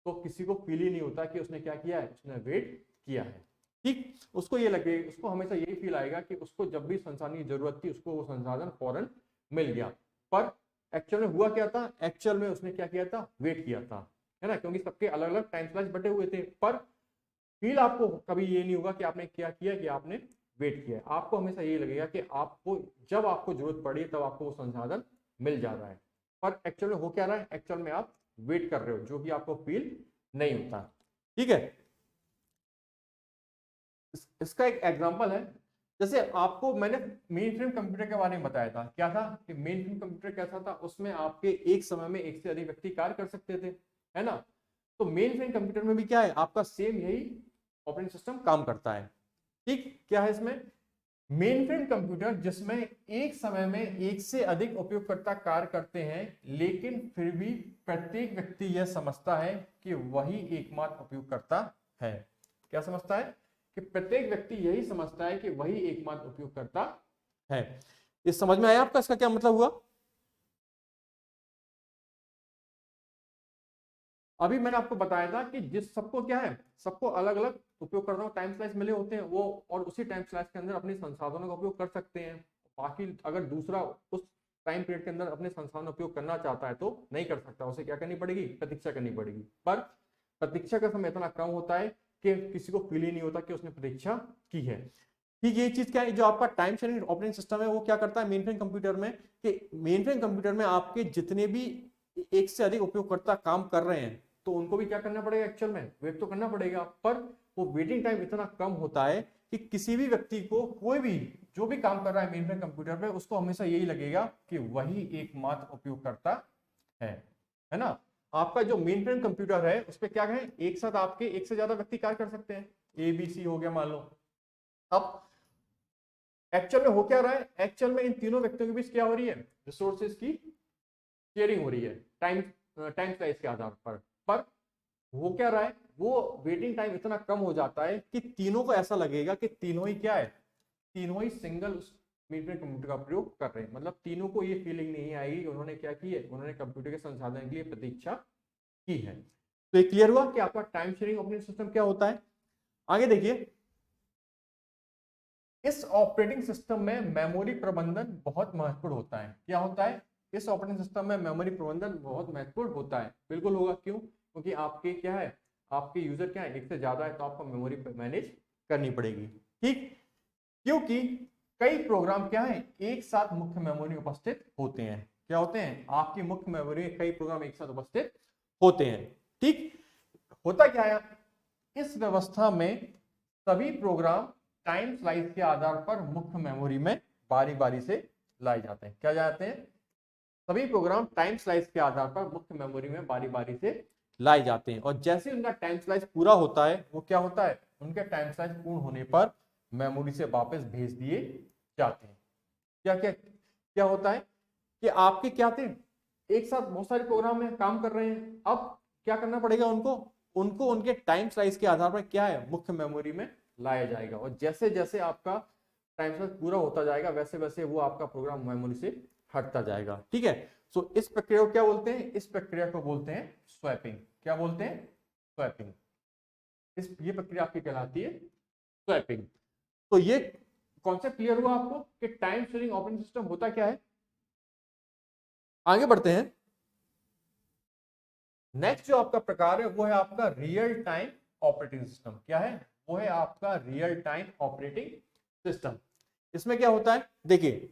तो किसी को फील ही नहीं होता कि उसने क्या किया है, उसने वेट किया है। ठीक, उसको ये लगे, उसको हमेशा यही फील आएगा कि उसको जब भी संसाधन की जरूरत थी उसको वो संसाधन फौरन मिल गया। पर एक्चुअल में हुआ क्या था, एक्चुअल में उसने क्या किया था, वेट किया था, है ना, क्योंकि सबके अलग अलग टाइम स्लॉट बटे हुए थे। पर फील आपको कभी ये नहीं होगा कि आपने क्या किया, कि आपने वेट किया। आपको हमेशा ये लगेगा कि आपको जब आपको जरूरत पड़ी तब आपको वो संसाधन मिल जा रहा है। पर एक्चुअल में हो क्या रहा है, एक्चुअल में आप वेट कर रहे हो, जो कि आपको फील नहीं होता। ठीक है, इसका एक एग्जांपल है, जैसे आपको मैंने मेन फ्रेम कंप्यूटर के बारे में बताया था। क्या था कि मेन फ्रेम कंप्यूटर कैसा था, उसमें आपके एक समय में एक से अधिक व्यक्ति कार्य कर सकते थे, है ना। तो मेन फ्रेम कंप्यूटर में भी क्या है, आपका सेम यही ऑपरेटिंग सिस्टम काम करता है। ठीक, क्या है इसमें, मेन फ्रेम कंप्यूटर जिसमें एक समय में एक से अधिक उपयोगकर्ता कार्य करते हैं, लेकिन फिर भी प्रत्येक व्यक्ति यह समझता है कि वही एकमात्र उपयोगकर्ता है। क्या समझता है? कि प्रत्येक व्यक्ति यही समझता है कि वही एकमात्र उपयोगकर्ता है। इस समझ में आया आपका, इसका क्या मतलब हुआ? अभी मैंने आपको बताया था कि जिस सबको क्या है, सबको अलग अलग उपयोगकर्ताओं को टाइम स्लाइस मिले होते हैं, वो और उसी टाइम स्लाइस के अंदर अपने संसाधनों का उपयोग कर सकते हैं। बाकी अगर दूसरा उस टाइम पीरियड के अंदर अपने संसाधन उपयोग करना चाहता है तो नहीं कर सकता, उसे क्या करनी पड़ेगी, प्रतीक्षा करनी पड़ेगी। पर प्रतीक्षा का समय इतना कम होता है कि किसी को फील ही नहीं होता कि उसने प्रतीक्षा की है। ठीक, ये चीज क्या है, जो आपका टाइम शेयरिंग ऑपरेटिंग सिस्टम है वो क्या करता है मेन फ्रेम कंप्यूटर में, कि मेन फ्रेम कंप्यूटर में आपके जितने भी एक से अधिक उपयोगकर्ता काम कर रहे हैं तो उनको भी क्या करना पड़ेगा, एक्चुअल में वेट तो करना पड़ेगा, पर वो वेटिंग टाइम इतना कम होता है कि किसी भी व्यक्ति को, कोई भी जो भी काम कर रहा है मेन फ्रेम कंप्यूटर पे, उसको हमेशा यही लगेगा कि वही एकमात्र उपयोगकर्ता है ना। आपका जो मेन फ्रेम कंप्यूटर है उस पर क्या है, एक साथ आपके एक से ज्यादा व्यक्ति कार्य कर सकते हैं, ABC हो गया मान लो। अब एक्चुअल में हो क्या रहा है, एक्चुअल में इन तीनों व्यक्तियों के बीच क्या हो रही है, रिसोर्सेज की शेयरिंग हो रही है टाइम स्लाइस के आधार पर हो क्या रहा है, वो वेटिंग टाइम इतना कम हो जाता है कि तीनों को ऐसा लगेगा कि तीनों ही क्या है, तीनों ही सिंगल उस मेन फ्रेम कंप्यूटर का प्रयोग कर रहे हैं। मतलब तीनों को ये फीलिंग नहीं आएगी कि उन्होंने क्या की है, उन्होंने कंप्यूटर के संसाधन के लिए प्रतीक्षा की है। तो ये क्लियर हुआ कि आपका टाइम शेयरिंग ऑपरेटिंग सिस्टम क्या होता है। आगे देखिए, इस ऑपरेटिंग सिस्टम में मेमोरी प्रबंधन बहुत महत्वपूर्ण होता है। क्या होता है, इस ऑपरेटिंग सिस्टम में मेमोरी प्रबंधन बहुत महत्वपूर्ण होता है। बिल्कुल होगा, क्यों, क्योंकि आपके क्या है, आपके यूजर क्या है, एक से ज्यादा है, तो आपको मेमोरी मैनेज करनी पड़ेगी। ठीक, क्योंकि कई प्रोग्राम क्या है, एक साथ मुख्य मेमोरी उपस्थित होते हैं। क्या होते हैं, आपकी मुख्य मेमोरी में कई प्रोग्राम एक साथ उपस्थित होते हैं। ठीक, होता क्या है, इस व्यवस्था में सभी प्रोग्राम टाइम स्लाइस के आधार पर मुख्य मेमोरी में बारी बारी से लाए जाते हैं। क्या जाते हैं, सभी प्रोग्राम टाइम स्लाइस के आधार पर मुख्य मेमोरी में बारी बारी से लाए जाते हैं, और जैसे उनका टाइम स्लाइस पूरा होता है, वो क्या होता है, उनके टाइम स्लाइस पूर्ण होने पर मेमोरी से वापस भेज दिए जाते हैं। क्या क्या क्या होता है कि आपके क्या थे, एक साथ बहुत सारे प्रोग्राम में काम कर रहे हैं, अब क्या करना पड़ेगा उनको, उनको उनके टाइम स्लाइस के आधार पर क्या है, मुख्य मेमोरी में लाया जाएगा, और जैसे जैसे आपका टाइम स्लाइस पूरा होता जाएगा वैसे वैसे वो आपका प्रोग्राम मेमोरी से हटता जाएगा। ठीक है, सो इस प्रक्रिया को क्या बोलते हैं, इस प्रक्रिया को बोलते हैं स्वैपिंग। क्या बोलते हैं, स्वैपिंग। ये प्रक्रिया आपकी कहलाती है स्वैपिंग। तो ये कॉन्सेप्ट क्लियर हुआ आपको कि टाइम शेयरिंग ऑपरेटिंग सिस्टम होता क्या है। आगे बढ़ते हैं, नेक्स्ट जो आपका प्रकार है वो है आपका रियल टाइम ऑपरेटिंग सिस्टम। क्या है, वो है आपका रियल टाइम ऑपरेटिंग सिस्टम। इसमें क्या होता है, देखिए,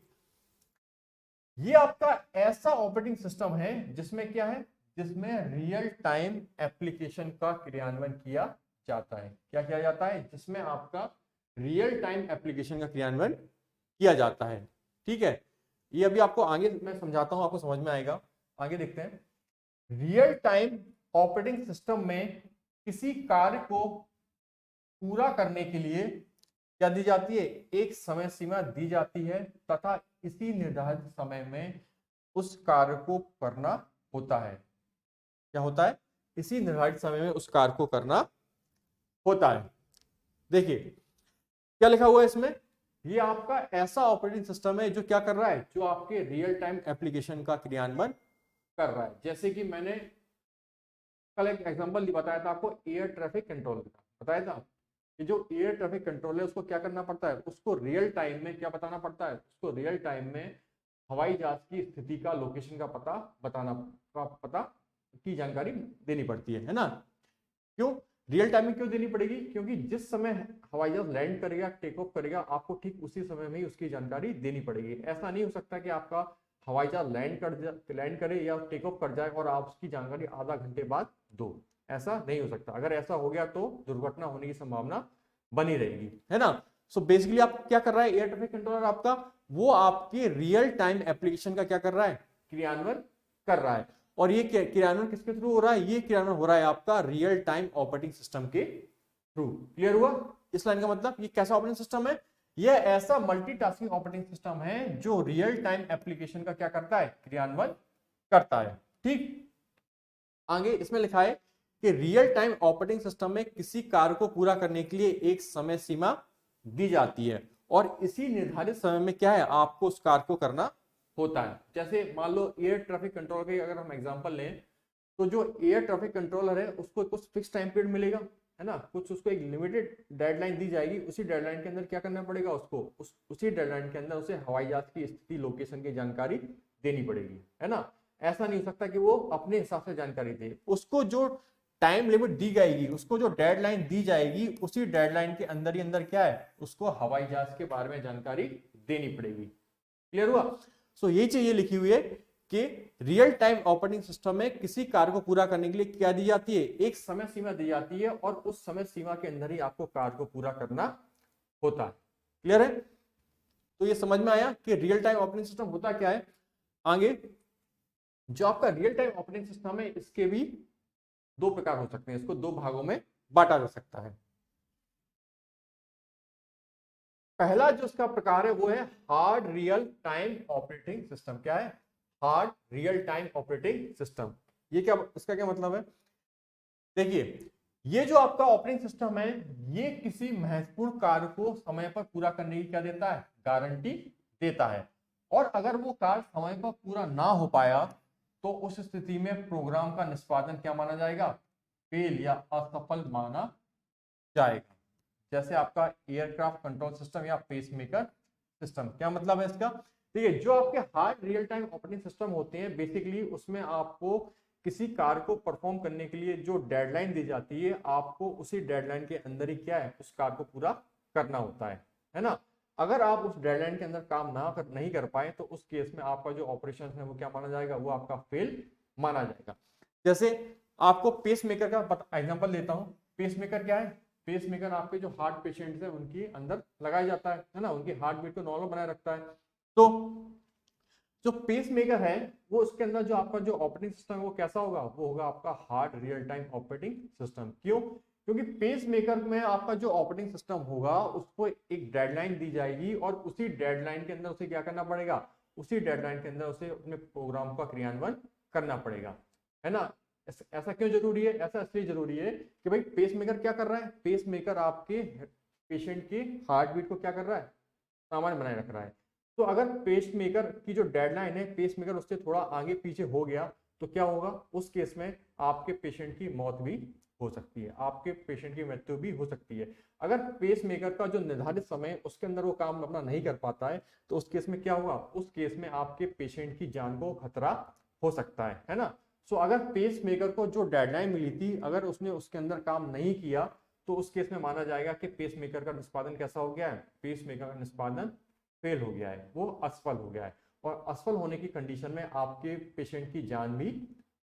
ये आपका ऐसा ऑपरेटिंग सिस्टम है जिसमें क्या है, जिसमें रियल टाइम एप्लीकेशन का क्रियान्वयन किया जाता है। क्या किया जाता है, जिसमें आपका रियल टाइम एप्लीकेशन का क्रियान्वयन किया जाता है। ठीक है, ये अभी आपको आगे मैं समझाता हूं, आपको समझ में आएगा। आगे देखते हैं, रियल टाइम ऑपरेटिंग सिस्टम में किसी कार्य को पूरा करने के लिए क्या दी जाती है, एक समय सीमा दी जाती है, तथा इसी निर्धारित समय में उस कार्य को करना होता है। क्या होता है, इसी निर्धारित समय में उस कार्य को करना होता है। देखिए क्या लिखा हुआ है इसमें, ये आपका ऐसा ऑपरेटिंग सिस्टम है जो क्या कर रहा है, जो आपके रियल टाइम एप्लीकेशन का क्रियान्वयन कर रहा है। जैसे कि मैंने कल एक एग्जांपल बताया था आपको, एयर ट्रैफिक कंट्रोल का बताया था कि जो एयर ट्रैफिक कंट्रोल है उसको क्या करना पड़ता है, उसको रियल टाइम में क्या बताना पड़ता है, उसको रियल टाइम में हवाई जहाज की स्थिति का, लोकेशन का पता की जानकारी देनी पड़ती है ना। क्यों रियल टाइम में क्यों देनी पड़ेगी, क्योंकि जिस समय हवाई जहाज लैंड करेगा, टेक ऑफ करेगा, आपको ठीक उसी समय में ही उसकी जानकारी देनी पड़ेगी। ऐसा नहीं हो सकता कि आपका हवाई जहाज लैंड करे या टेक ऑफ कर जाए और आप उसकी जानकारी आधा घंटे बाद दो, ऐसा नहीं हो सकता। अगर ऐसा हो गया तो दुर्घटना होने की संभावना बनी रहेगी, है ना। सो बेसिकली आप क्या कर रहा है, एयर ट्रैफिक कंट्रोलर आपका, वो आपके रियल टाइम एप्लीकेशन का क्या कर रहा है, क्रियान्वयन कर रहा है। और ये क्रियान्वयन किसके थ्रू हो रहा है, ये क्रियान्वयन हो रहा है आपका रियल टाइम ऑपरेटिंग सिस्टम के थ्रू। क्लियर हुआ इस लाइन का मतलब, ये कैसा ऑपरेटिंग सिस्टम है, ये ऐसा मल्टीटास्किंग ऑपरेटिंग सिस्टम है जो रियल टाइम एप्लीकेशन का क्या करता है, क्रियान्वयन करता है। ठीक, आगे इसमें लिखा है कि रियल टाइम ऑपरेटिंग सिस्टम में किसी कार्य को पूरा करने के लिए एक समय सीमा दी जाती है, और इसी निर्धारित समय में क्या है, आपको उस कार्य को करना होता है। जैसे मान लो एयर ट्रैफिक कंट्रोल के अगर हम एग्जांपल लें, तो जो एयर ट्रैफिक कंट्रोलर है उसको कुछ फिक्स टाइम पीरियड मिलेगा, है ना, कुछ उसको एक लिमिटेड डेडलाइन दी जाएगी, उसी डेडलाइन के अंदर क्या करना पड़ेगा उसको, उसी डेडलाइन के अंदर उसे हवाई जहाज की स्थिति लोकेशन की जानकारी देनी पड़ेगी, है ना। ऐसा नहीं हो सकता कि वो अपने हिसाब से जानकारी दे, उसको जो टाइम लिमिट दी जाएगी, उसको जो डेडलाइन दी जाएगी, उसी डेडलाइन के अंदर ही अंदर क्या है, उसको हवाई जहाज के बारे में जानकारी देनी पड़ेगी। क्लियर हुआ। सो ये चीज ये लिखी हुई है कि रियल टाइम ऑपरेटिंग सिस्टम में किसी कार्य को पूरा करने के लिए क्या दी जाती है, एक समय सीमा दी जाती है और उस समय सीमा के अंदर ही आपको कार्य को पूरा करना होता है। क्लियर है। तो ये समझ में आया कि रियल टाइम ऑपरेटिंग सिस्टम होता क्या है। आगे जो आपका रियल टाइम ऑपरेटिंग सिस्टम है, इसके भी दो प्रकार हो सकते हैं, इसको दो भागों में बांटा जा सकता है। पहला जो इसका प्रकार है वो है hard real time operating system. क्या है, hard real time operating system. ये क्या, इसका क्या मतलब है, देखिए ये जो आपका ऑपरेटिंग सिस्टम है, ये किसी महत्वपूर्ण कार्य को समय पर पूरा करने की क्या देता है, गारंटी देता है। और अगर वो कार्य समय पर पूरा ना हो पाया तो उस स्थिति में प्रोग्राम का निष्पादन क्या माना जाएगा, फेल या असफल माना जाएगा। जैसे आपका एयरक्राफ्ट कंट्रोल सिस्टम या पेसमेकर सिस्टम। क्या मतलब है इसका, देखिए जो आपके hard real time operating system होते हैं, बेसिकली उसमें आपको किसी कार्य को परफॉर्म करने के लिए जो डेडलाइन दी जाती है, आपको उसी डेडलाइन के अंदर ही क्या है, उस कार्य को पूरा करना होता है ना। अगर आप उस डेडलाइन के अंदर काम नहीं कर पाए तो उस केस में आपका जो ऑपरेशन है वो क्या माना जाएगा, वो आपका फेल माना जाएगा। जैसे आपको पेसमेकर का एग्जांपल देता हूं। पेसमेकर क्या है, पेसमेकर आपके जो हार्ट पेशेंट्स है उनके अंदर लगाया जाता है ना, उनकी हार्ट बीट को नॉर्मल बनाए रखता है। तो जो पेसमेकर है वो उसके अंदर जो आपका जो ऑपरेटिंग सिस्टम है वो कैसा होगा, वो होगा आपका hard real time operating system. क्यों, क्योंकि पेसमेकर में आपका जो ऑपरेटिंग सिस्टम होगा उसको एक डेडलाइन दी जाएगी और उसी डेडलाइन के अंदर उसे क्या करना पड़ेगा, उसी डेडलाइन के अंदर उसे अपने प्रोग्राम का क्रियान्वयन करना पड़ेगा, है ना। ऐसा क्यों जरूरी है, ऐसा इसलिए जरूरी है कि भाई पेसमेकर क्या कर रहा है, पेसमेकर आपके पेशेंट की हार्ट बीट को क्या कर रहा है, सामान्य बनाए रख रहा है। तो अगर पेसमेकर की जो डेडलाइन है, पेसमेकर उससे थोड़ा आगे पीछे हो गया तो क्या होगा, उस केस में आपके पेशेंट की मौत भी हो सकती है, आपके पेशेंट की मृत्यु भी हो सकती है। अगर पेसमेकर का जो निर्धारित समय उसके अंदर वो काम अपना नहीं कर पाता है तो उस केस में क्या होगा, उस केस में आपके पेशेंट की जान को खतरा हो सकता है ना। सो अगर पेसमेकर को जो डेडलाइन मिली थी, अगर उसने उसके अंदर काम नहीं किया तो उस केस में माना जाएगा कि पेसमेकर का निष्पादन कैसा हो गया है, पेसमेकर का निष्पादन फेल हो गया है, वो असफल हो गया है। और असफल होने की कंडीशन में आपके पेशेंट की जान भी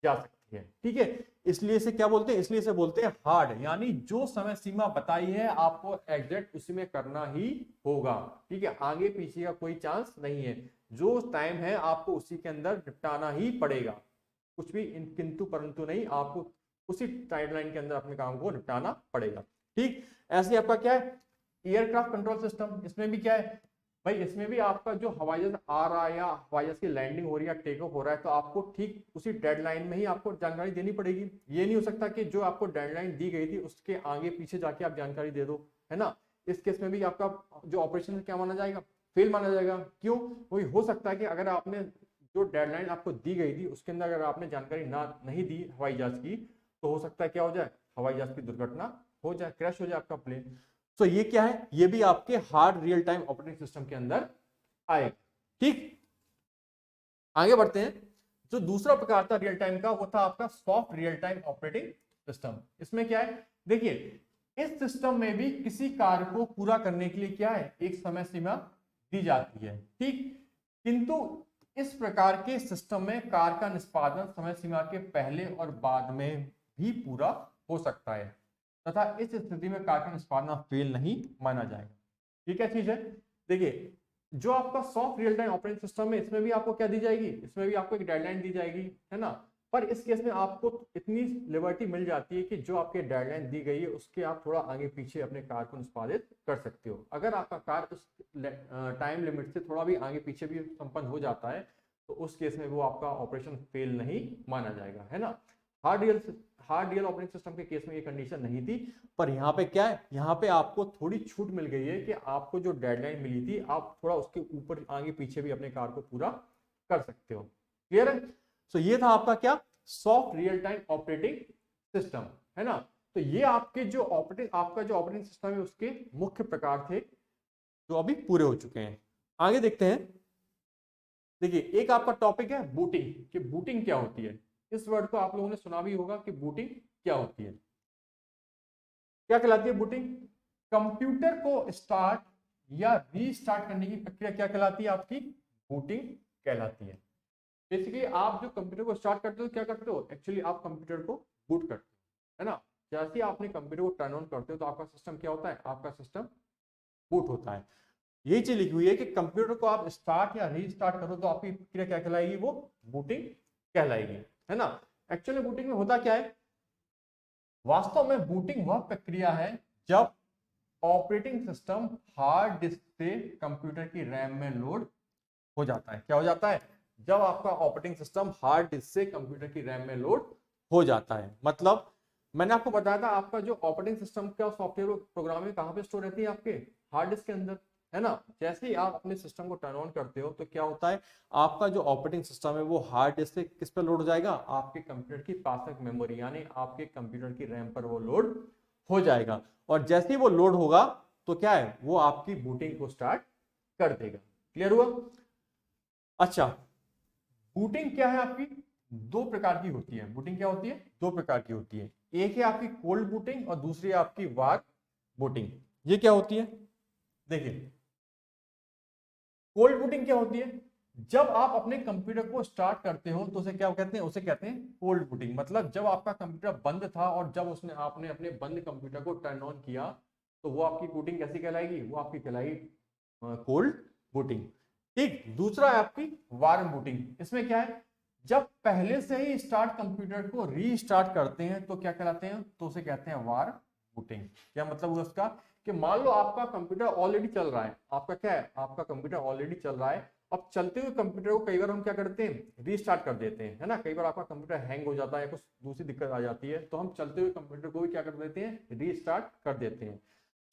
जा सकती है। ठीक है, इसलिए इसे क्या बोलते हैं, इसलिए इसे बोलते हैं हार्ड, यानी जो समय सीमा बताई है आपको एग्जैक्ट उसी में करना ही होगा। ठीक है, आगे पीछे का कोई चांस नहीं है, जो टाइम है आपको उसी के अंदर निपटाना ही पड़ेगा, कुछ भी किंतु परंतु नहीं, आपको उसी टाइमलाइन के अंदर अपने काम को निपटाना पड़ेगा। ठीक, ऐसे आपका क्या है एयरक्राफ्ट कंट्रोल सिस्टम, इसमें भी क्या है भाई, इसमें भी आपका जो हवाई जहाज आ रहा है या हवाई जहाज की लैंडिंग हो रही है, टेक ऑफ हो रहा है, तो आपको ठीक उसी डेडलाइन में ही आपको जानकारी देनी पड़ेगी। ये नहीं हो सकता कि जो आपको डेडलाइन दी गई थी उसके आगे पीछे जाके आप जानकारी दे दो, है ना। इस केस में भी आपका जो ऑपरेशन क्या माना जाएगा, फेल माना जाएगा। क्यों, वही हो सकता है कि अगर आपने जो डेडलाइन आपको दी गई थी उसके अंदर अगर आपने जानकारी नहीं दी हवाई जहाज की, तो हो सकता है क्या हो जाए, हवाई जहाज की दुर्घटना हो जाए, क्रैश हो जाए आपका प्लेन। तो ये क्या है, ये भी आपके hard real time operating system के अंदर आएगा। ठीक, आगे बढ़ते हैं। जो दूसरा प्रकार था रियल टाइम का, वो था आपका soft real time operating system. इसमें क्या है, देखिए इस सिस्टम में भी किसी कार्य को पूरा करने के लिए क्या है, एक समय सीमा दी जाती है। ठीक, किंतु इस प्रकार के सिस्टम में कार्य का निष्पादन समय सीमा के पहले और बाद में भी पूरा हो सकता है तथा इस स्थिति में कार्य का निष्पादन फेल नहीं माना जाएगा। ये क्या चीज है, देखिए जो आपका soft real time operating system है, इसमें भी आपको क्या दी जाएगी, इसमें भी आपको एक डेडलाइन दी जाएगी, है ना। पर इस केस में आपको इतनी लिबर्टी मिल जाती है कि जो आपके डेडलाइन दी गई है उसके आप थोड़ा आगे पीछे अपने कार्य को निष्पादित कर सकते हो। अगर आपका कार्य उस टाइम लिमिट से थोड़ा भी आगे पीछे भी संपन्न हो जाता है तो उस केस में वो आपका ऑपरेशन फेल नहीं माना जाएगा, है ना। हार्ड रियल ऑपरेटिंग सिस्टम के केस में ये कंडीशन नहीं थी, पर यहाँ पे क्या है, यहाँ पे आपको थोड़ी छूट मिल गई है कि आपको जो डेडलाइन मिली थी आप थोड़ा उसके ऊपर आगे पीछे भी अपने कार्य को पूरा कर सकते हो। क्लियर है। सो ये था आपका क्या soft real time operating system, है ना। तो ये आपके जो आपका जो ऑपरेटिंग सिस्टम है उसके मुख्य प्रकार थे जो अभी पूरे हो चुके हैं। आगे देखते हैं। देखिए, एक आपका टॉपिक है बूटिंग, कि बूटिंग क्या होती है। इस वर्ड को आप लोगों ने सुना भी होगा कि बूटिंग क्या होती है। क्या कहलाती है बूटिंग? कंप्यूटर को स्टार्ट या रीस्टार्ट करने की प्रक्रिया क्या कहलाती है? आपकी बूटिंग कहलाती है। बेसिकली आप जो कंप्यूटर को स्टार्ट करते हो क्या करते हो? एक्चुअली आप कंप्यूटर को बूट करते हो, है ना। जैसे ही आपने कंप्यूटर को टर्न ऑन करते हो तो आपका सिस्टम क्या होता है? आपका सिस्टम बूट होता है। यही चीज लिखी हुई है कि कंप्यूटर को आप स्टार्ट या रीस्टार्ट करो तो आपकी प्रक्रिया क्या कहलाएगी? वो बूटिंग कहलाएगी, है ना। एक्चुअली बूटिंग में होता क्या है? वास्तव में बूटिंग वह प्रक्रिया है जब ऑपरेटिंग सिस्टम हार्ड डिस्क से कंप्यूटर की रैम में लोड हो जाता है। क्या हो जाता है? जब आपका ऑपरेटिंग सिस्टम हार्ड डिस्क से कंप्यूटर की रैम में लोड हो जाता है। मतलब मैंने आपको बताया था आपका जो ऑपरेटिंग सिस्टम का सॉफ्टवेयर प्रोग्रामिंग कहां पे स्टोर रहती है? आपके हार्ड डिस्क के अंदर, है ना। जैसे ही आप अपने सिस्टम को टर्न ऑन करते हो तो क्या होता है? आपका जो ऑपरेटिंग सिस्टम है वो हार्ड डिस्क से किस पे लोड हो जाएगा? आपके कंप्यूटर की पासवर्ड मेमोरी, यानी आपके कंप्यूटर की रैम पर वो लोड हो जाएगा। और जैसे ही वो लोड होगा तो क्या है? वो आपकी बूटिंग को स्टार्ट कर देगा। क्लियर हुआ? अच्छा, बूटिंग क्या है आपकी? दो प्रकार की होती है। बूटिंग क्या होती है? दो प्रकार की होती है। एक है आपकी कोल्ड बूटिंग और दूसरी है आपकी वार्म बूटिंग। ये क्या होती है? देखिए, कोल्ड बूटिंग क्या होती है? जब आप अपने कंप्यूटर को स्टार्ट करते हो तो उसे क्या कहते हैं? उसे कहते हैं कोल्ड बूटिंग। मतलब जब आपका कंप्यूटर बंद था और जब उसने आपने अपने बंद कंप्यूटर को टर्न ऑन किया तो वो आपकी बूटिंग कैसी कहलाएगी? वो आपकी कहलाएगी कोल्ड बूटिंग। ठीक। दूसरा है आपकी वार्म बूटिंग। इसमें क्या है? जब पहले से ही स्टार्ट कंप्यूटर को रीस्टार्ट करते हैं तो क्या कहलाते हैं? तो उसे कहते हैं वार्म बूटिंग। क्या मतलब हुआ उसका? कि मान लो आपका कंप्यूटर ऑलरेडी चल रहा है। आपका क्या है? आपका कंप्यूटर ऑलरेडी चल रहा है। अब चलते हुए कंप्यूटर को कई बार हम क्या करते हैं? रीस्टार्ट कर देते हैं, है ना। कई बार आपका कंप्यूटर हैंग हो जाता है, कुछ दूसरी दिक्कत आ जाती है, तो हम चलते हुए कंप्यूटर को भी क्या कर देते हैं? रीस्टार्ट कर देते हैं।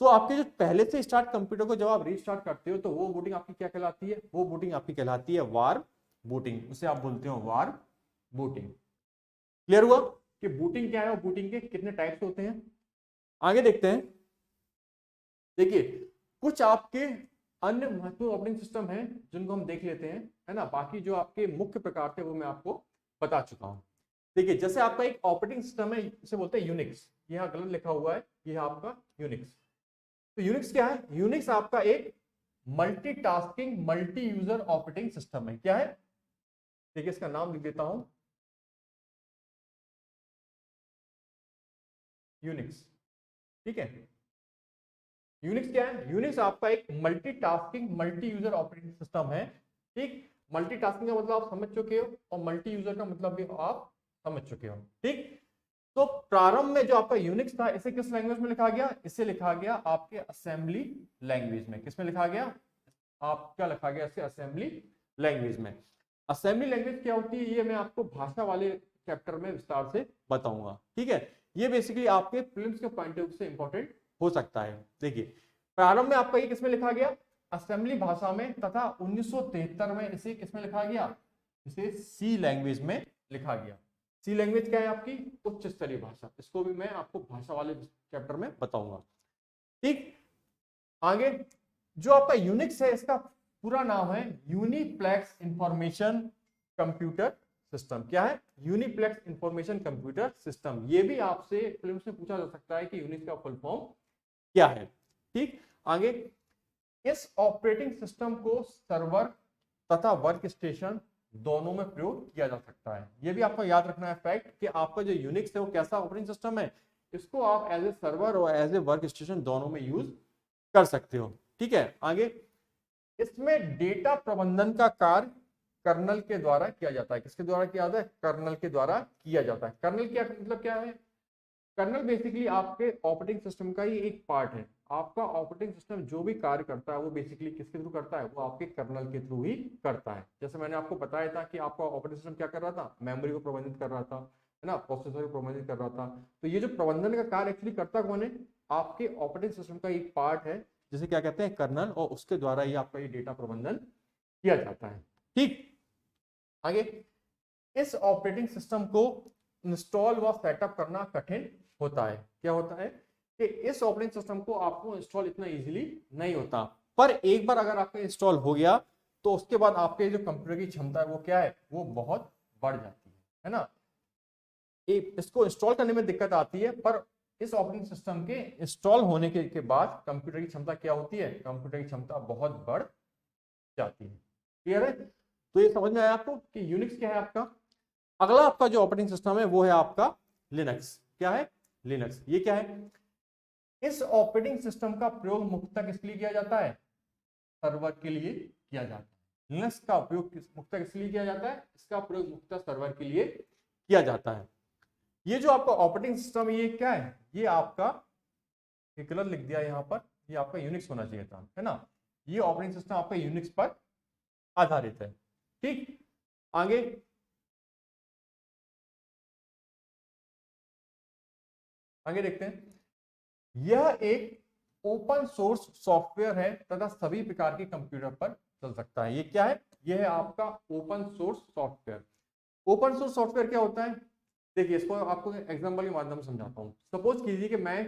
तो आपके जो पहले से स्टार्ट कंप्यूटर को जब आप रीस्टार्ट करते हो तो वो बूटिंग आपकी क्या कहलाती है? वो बूटिंग आपकी कहलाती है वार्म बूटिंग। उसे आप बोलते हो वार्म बूटिंग। क्लियर हुआ कि बूटिंग क्या है और बूटिंग के कितने टाइप्स होते हैं? आगे देखते हैं। देखिए, कुछ आपके अन्य महत्वपूर्ण ऑपरेटिंग सिस्टम हैं जिनको हम देख लेते हैं, है ना। बाकी जो आपके मुख्य प्रकार थे वो मैं आपको बता चुका हूं। देखिए, जैसे आपका एक ऑपरेटिंग सिस्टम है, इसे बोलते हैं यूनिक्स। यहाँ गलत लिखा हुआ है, यह आपका यूनिक्स। तो यूनिक्स क्या है? यूनिक्स आपका एक multitasking multi user operating system है। क्या है? देखिए, इसका नाम लिख देता हूं, यूनिक्स। ठीक है। यूनिक्स क्या है? यूनिक्स आपका एक multitasking multi user operating system है। ठीक। मल्टीटास्किंग का मतलब आप समझ चुके हो और मल्टी यूजर का मतलब भी आप समझ चुके हो। ठीक। तो प्रारंभ में जो आपका यूनिक्स था इसे किस लैंग्वेज में लिखा गया? इसे लिखा गया आपके असेंबली लैंग्वेज में। किसमें लिखा गया? आप क्या लिखा गया इसे? असेंबली लैंग्वेज में। असेंबली लैंग्वेज क्या होती है ये मैं आपको भाषा वाले चैप्टर में विस्तार से बताऊंगा। ठीक है। ये बेसिकली आपके प्रीलिम्स के पॉइंट ऑफ व्यू से इंपॉर्टेंट हो सकता है। देखिए, प्रारंभ में आपका ये किसमें लिखा गया? असेंबली भाषा में, तथा 1973 में इसे किसमें लिखा गया? इसे सी लैंग्वेज में लिखा गया। सी लैंग्वेज क्या है? आपकी उच्च स्तरीय भाषा। इसको भी मैं आपको भाषा वाले चैप्टर में बताऊंगा। ठीक। आगे जो आपका यूनिक्स है इसका पूरा नाम है यूनिप्लेक्स इंफॉर्मेशन कंप्यूटर सिस्टम। क्या है? यूनिप्लेक्स इंफॉर्मेशन कंप्यूटर सिस्टम। ये भी आपसे फिल्म में पूछा जा सकता है कि यूनिक्स का फुल फॉर्म क्या है। ठीक। आगे, इस ऑपरेटिंग सिस्टम को सर्वर तथा वर्क स्टेशन दोनों में प्रयोग किया जा सकता है। यह भी आपको याद रखना है फैक्ट कि आपका जो यूनिक्स है वो कैसा ऑपरेटिंग सिस्टम है, इसको आप एज ए सर्वर और एज ए वर्क स्टेशन दोनों में यूज कर सकते हो। ठीक है। आगे, इसमें डेटा प्रबंधन का कार्य कर्नल के द्वारा किया जाता है। किसके द्वारा किया जाता है? कर्नल के द्वारा किया जाता है। कर्नल क्या मतलब क्या है? कर्नल बेसिकली आपके ऑपरेटिंग सिस्टम का ही एक पार्ट है। आपका ऑपरेटिंग सिस्टम जो भी कार्य करता है वो बेसिकली किसके थ्रू करता है? वो आपके कर्नल के थ्रू ही करता है। जैसे मैंने आपको बताया था कि आपका ऑपरेटिंग सिस्टम क्या कर रहा था? मेमोरी को प्रबंधित कर रहा था, है ना, प्रोसेसर को प्रबंधित कर रहा था। तो ये जो प्रबंधन का कार्य एक्चुअली करता कौन है? आपके ऑपरेटिंग सिस्टम का एक पार्ट है जिसे क्या कहते हैं? कर्नल। और उसके द्वारा ही आपका ये डेटा प्रबंधन किया जाता है। ठीक। आगे, इस ऑपरेटिंग सिस्टम को इंस्टॉल व सेटअप करना कठिन होता है। क्या होता है कि इस ऑपरेटिंग सिस्टम को आपको इंस्टॉल इतना इजीली नहीं होता, पर एक बार अगर आपका इंस्टॉल हो गया तो उसके बाद आपके जो कंप्यूटर की क्षमता है वो क्या है, वो बहुत बढ़ जाती है ना। इसको इंस्टॉल करने में दिक्कत आती है, पर इस ऑपरेटिंग सिस्टम के इंस्टॉल होने के बाद कंप्यूटर की क्षमता क्या होती है, कंप्यूटर की क्षमता बहुत बढ़ जाती है। क्लियर है? तो ये समझ में आया आपको कि यूनिक्स क्या है आपका। अगला आपका जो ऑपरेटिंग सिस्टम है वो है आपका लिनक्स। क्या है? लिनक्स। ये क्या है? इस ऑपरेटिंग सिस्टम का प्रयोग मुख्यतः किसके लिए किया जाता है? सर्वर के लिए किया जाता है। लिनक्स का उपयोग मुख्यतः किस लिए किया जाता है? इसका प्रयोग मुख्यतः सर्वर के लिए किया जाता है। ये जो आपका ऑपरेटिंग सिस्टम ये क्या है? ये आपका, गलत लिख दिया यहां पर, ये आपका यूनिक्स होना चाहिए था, है ना। ये ऑपरेटिंग सिस्टम आपका यूनिक्स पर आधारित है। ठीक, आगे आगे देखते हैं। यह एक ओपन सोर्स सॉफ्टवेयर है तथा सभी प्रकार के कंप्यूटर पर चल सकता है। ये क्या है? यह है आपका open source software. Open source software क्या होता है? देखिए, इसको आपको एग्जांपल के माध्यम से समझाता हूँ। सपोज कीजिए कि मैं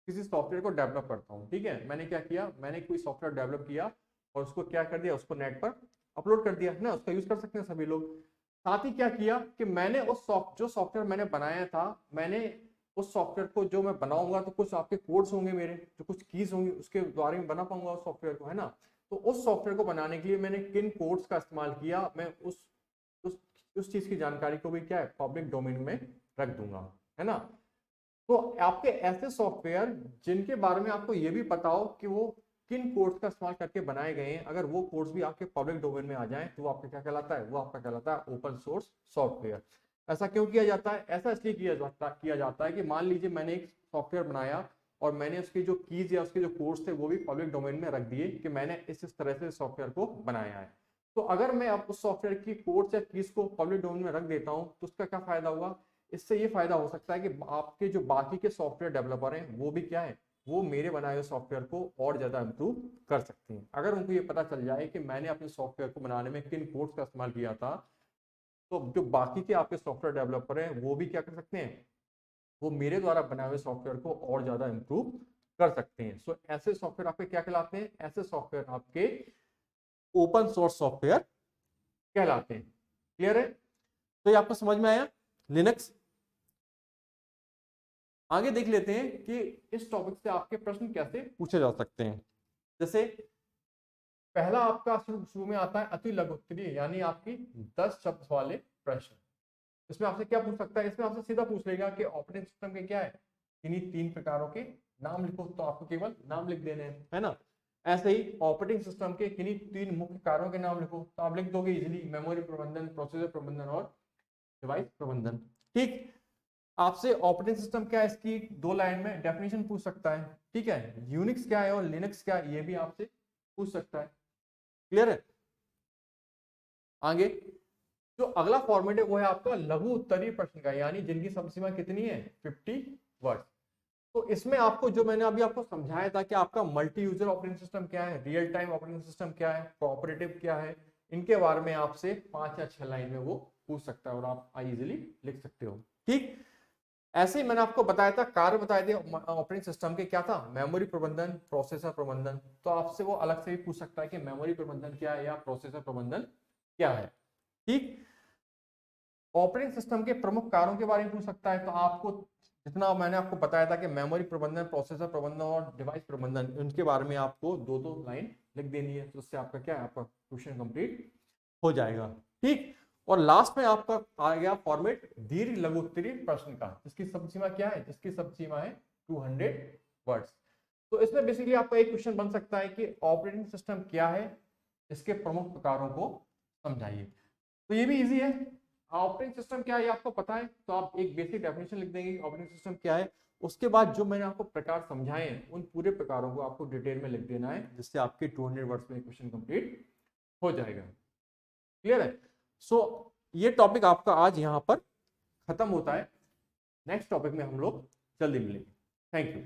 किसी सॉफ्टवेयर को डेवलप करता हूँ, ठीक है। मैंने क्या किया, मैंने कोई सॉफ्टवेयर डेवलप किया और उसको क्या कर दिया, उसको नेट पर अपलोड कर दिया, है ना। उसका यूज कर सकते हैं सभी लोग। साथ ही क्या किया कि मैंने उस जो सॉफ्टवेयर मैंने बनाया था, मैंने उस सॉफ्टवेयर को जो मैं बनाऊंगा तो कुछ आपके कोड्स होंगे मेरे, जो कुछ कीज होंगी, उसके द्वारा में बना पाऊंगा उस सॉफ्टवेयर को, है ना। तो उस सॉफ्टवेयर को बनाने के लिए मैंने किन कोड्स का इस्तेमाल किया, मैं उस उस चीज की जानकारी को भी क्या है, पब्लिक डोमेन में रख दूंगा, है ना। तो आपके ऐसे सॉफ्टवेयर जिनके बारे में आपको ये भी पता हो कि वो किन कोड्स का इस्तेमाल करके बनाए गए हैं, अगर वो कोड्स भी आपके पब्लिक डोमेन में आ जाएं तो वो आपका क्या कहलाता है, वो आपका कहलाता है ओपन सोर्स सॉफ्टवेयर। ऐसा क्यों किया जाता है? ऐसा इसलिए किया जाता है कि मान लीजिए मैंने एक सॉफ्टवेयर बनाया और मैंने उसकी जो कीज या उसके जो कोड्स थे वो भी पब्लिक डोमेन में रख दिए कि मैंने इस तरह से सॉफ्टवेयर को बनाया है। तो अगर मैं अब उस सॉफ्टवेयर की कोड्स या कीज को पब्लिक डोमेन में रख देता हूं तो उसका क्या फायदा हुआ? इससे ये फायदा हो सकता है कि आपके जो बाकी के सॉफ्टवेयर डेवलपर हैं वो भी क्या है, वो मेरे बनाए हुए सॉफ्टवेयर को और ज्यादा इंप्रूव कर सकते हैं। अगर उनको ये पता चल जाए कि मैंने अपने सॉफ्टवेयर को बनाने में किन कोड्स का इस्तेमाल किया था, तो जो बाकी के आपके सॉफ्टवेयर डेवलपर हैं वो भी क्या कर सकते हैं, वो मेरे द्वारा बनाए हुए सॉफ्टवेयर को और ज्यादा इंप्रूव कर सकते हैं। सो ऐसे सॉफ्टवेयर आपके क्या कहलाते हैं? ऐसे सॉफ्टवेयर आपके ओपन सोर्स सॉफ्टवेयर कहलाते हैं। क्लियर है? तो ये आपको समझ में आया लिनक्स। आगे देख लेते हैं कि इस टॉपिक से आपके प्रश्न कैसे पूछे जा सकते हैं। जैसे पहला आपका शुरू में आता है अति लघु उत्तरीय, यानी आपकी 10 शब्द वाले प्रश्न। इसमें आपसे क्या पूछ सकता है? इसमें आपसे सीधा पूछ लेगा कि ऑपरेटिंग सिस्टम के क्या है, इन्हीं 3 प्रकारों के नाम लिखो, तो आपको केवल नाम लिख देने हैं, है ना। ऐसे ही ऑपरेटिंग सिस्टम के किन्हीं 3 मुख्य कार्यों के नाम लिखो, तो आप लिख दोगे इजीली, मेमोरी प्रबंधन, प्रोसेसर प्रबंधन और डिवाइस प्रबंधन। ठीक, आपसे ऑपरेटिंग सिस्टम क्या है इसकी 2 लाइन में डेफिनेशन पूछ सकता है, ठीक है। यूनिक्स क्या है और लिनक्स क्या है ये भी आपसे पूछ सकता है। क्लियर है? आगे जो अगला फॉर्मेट है वो है आपका लघु उत्तरीय प्रश्न का, यानी जिनकी समय सीमा कितनी है, 50 वर्ड्स। तो इसमें आपको जो मैंने अभी आपको समझाया था कि आपका मल्टी यूजर ऑपरेटिंग सिस्टम क्या है, रियल टाइम ऑपरेटिंग सिस्टम क्या है, कोऑपरेटिव क्या है, इनके बारे में आपसे 5 या 6 लाइन में वो पूछ सकता है और आप इजीली लिख सकते हो। ठीक, ऐसे ही मैंने आपको बताया था, कार्य बताए थे ऑपरेटिंग सिस्टम के, क्या था, मेमोरी प्रबंधन, प्रोसेसर प्रबंधन। तो आपसे वो अलग से भी पूछ सकता है कि मेमोरी प्रबंधन क्या है या प्रोसेसर प्रबंधन क्या है। ठीक, ऑपरेटिंग सिस्टम के प्रमुख कार्यों के बारे में पूछ सकता है। तो आपको जितना मैंने आपको बताया था कि मेमोरी प्रबंधन, प्रोसेसर प्रबंधन और डिवाइस प्रबंधन, उनके बारे में आपको 2-2 लाइन लिख देनी है, तो उससे आपका क्या है, आपका क्वेश्चन कंप्लीट हो जाएगा। ठीक, और लास्ट में आपका आ गया फॉर्मेट दीर्घ लघु उत्तरीय प्रश्न का, जिसकी सब सीमा क्या है, जिसकी सब सीमा है 200 वर्ड्स। तो इसमें बेसिकली आपका एक क्वेश्चन बन सकता है कि ऑपरेटिंग सिस्टम क्या है, इसके प्रमुख प्रकारों को समझाइए। तो ये भी इजी है। ऑपरेटिंग सिस्टम क्या है ये आपको पता है, तो आप एक बेसिक डेफिनेशन लिख देंगे ऑपरेटिंग सिस्टम क्या है। उसके बाद जो मैंने आपको प्रकार समझाए हैं उन पूरे प्रकारों को आपको डिटेल में लिख देना है, जिससे आपके 200 वर्ड्स में क्वेश्चन कंप्लीट हो जाएगा। क्लियर है? सो ये टॉपिक आपका आज यहाँ पर खत्म होता है। नेक्स्ट टॉपिक में हम लोग जल्दी मिलेंगे। Thank you.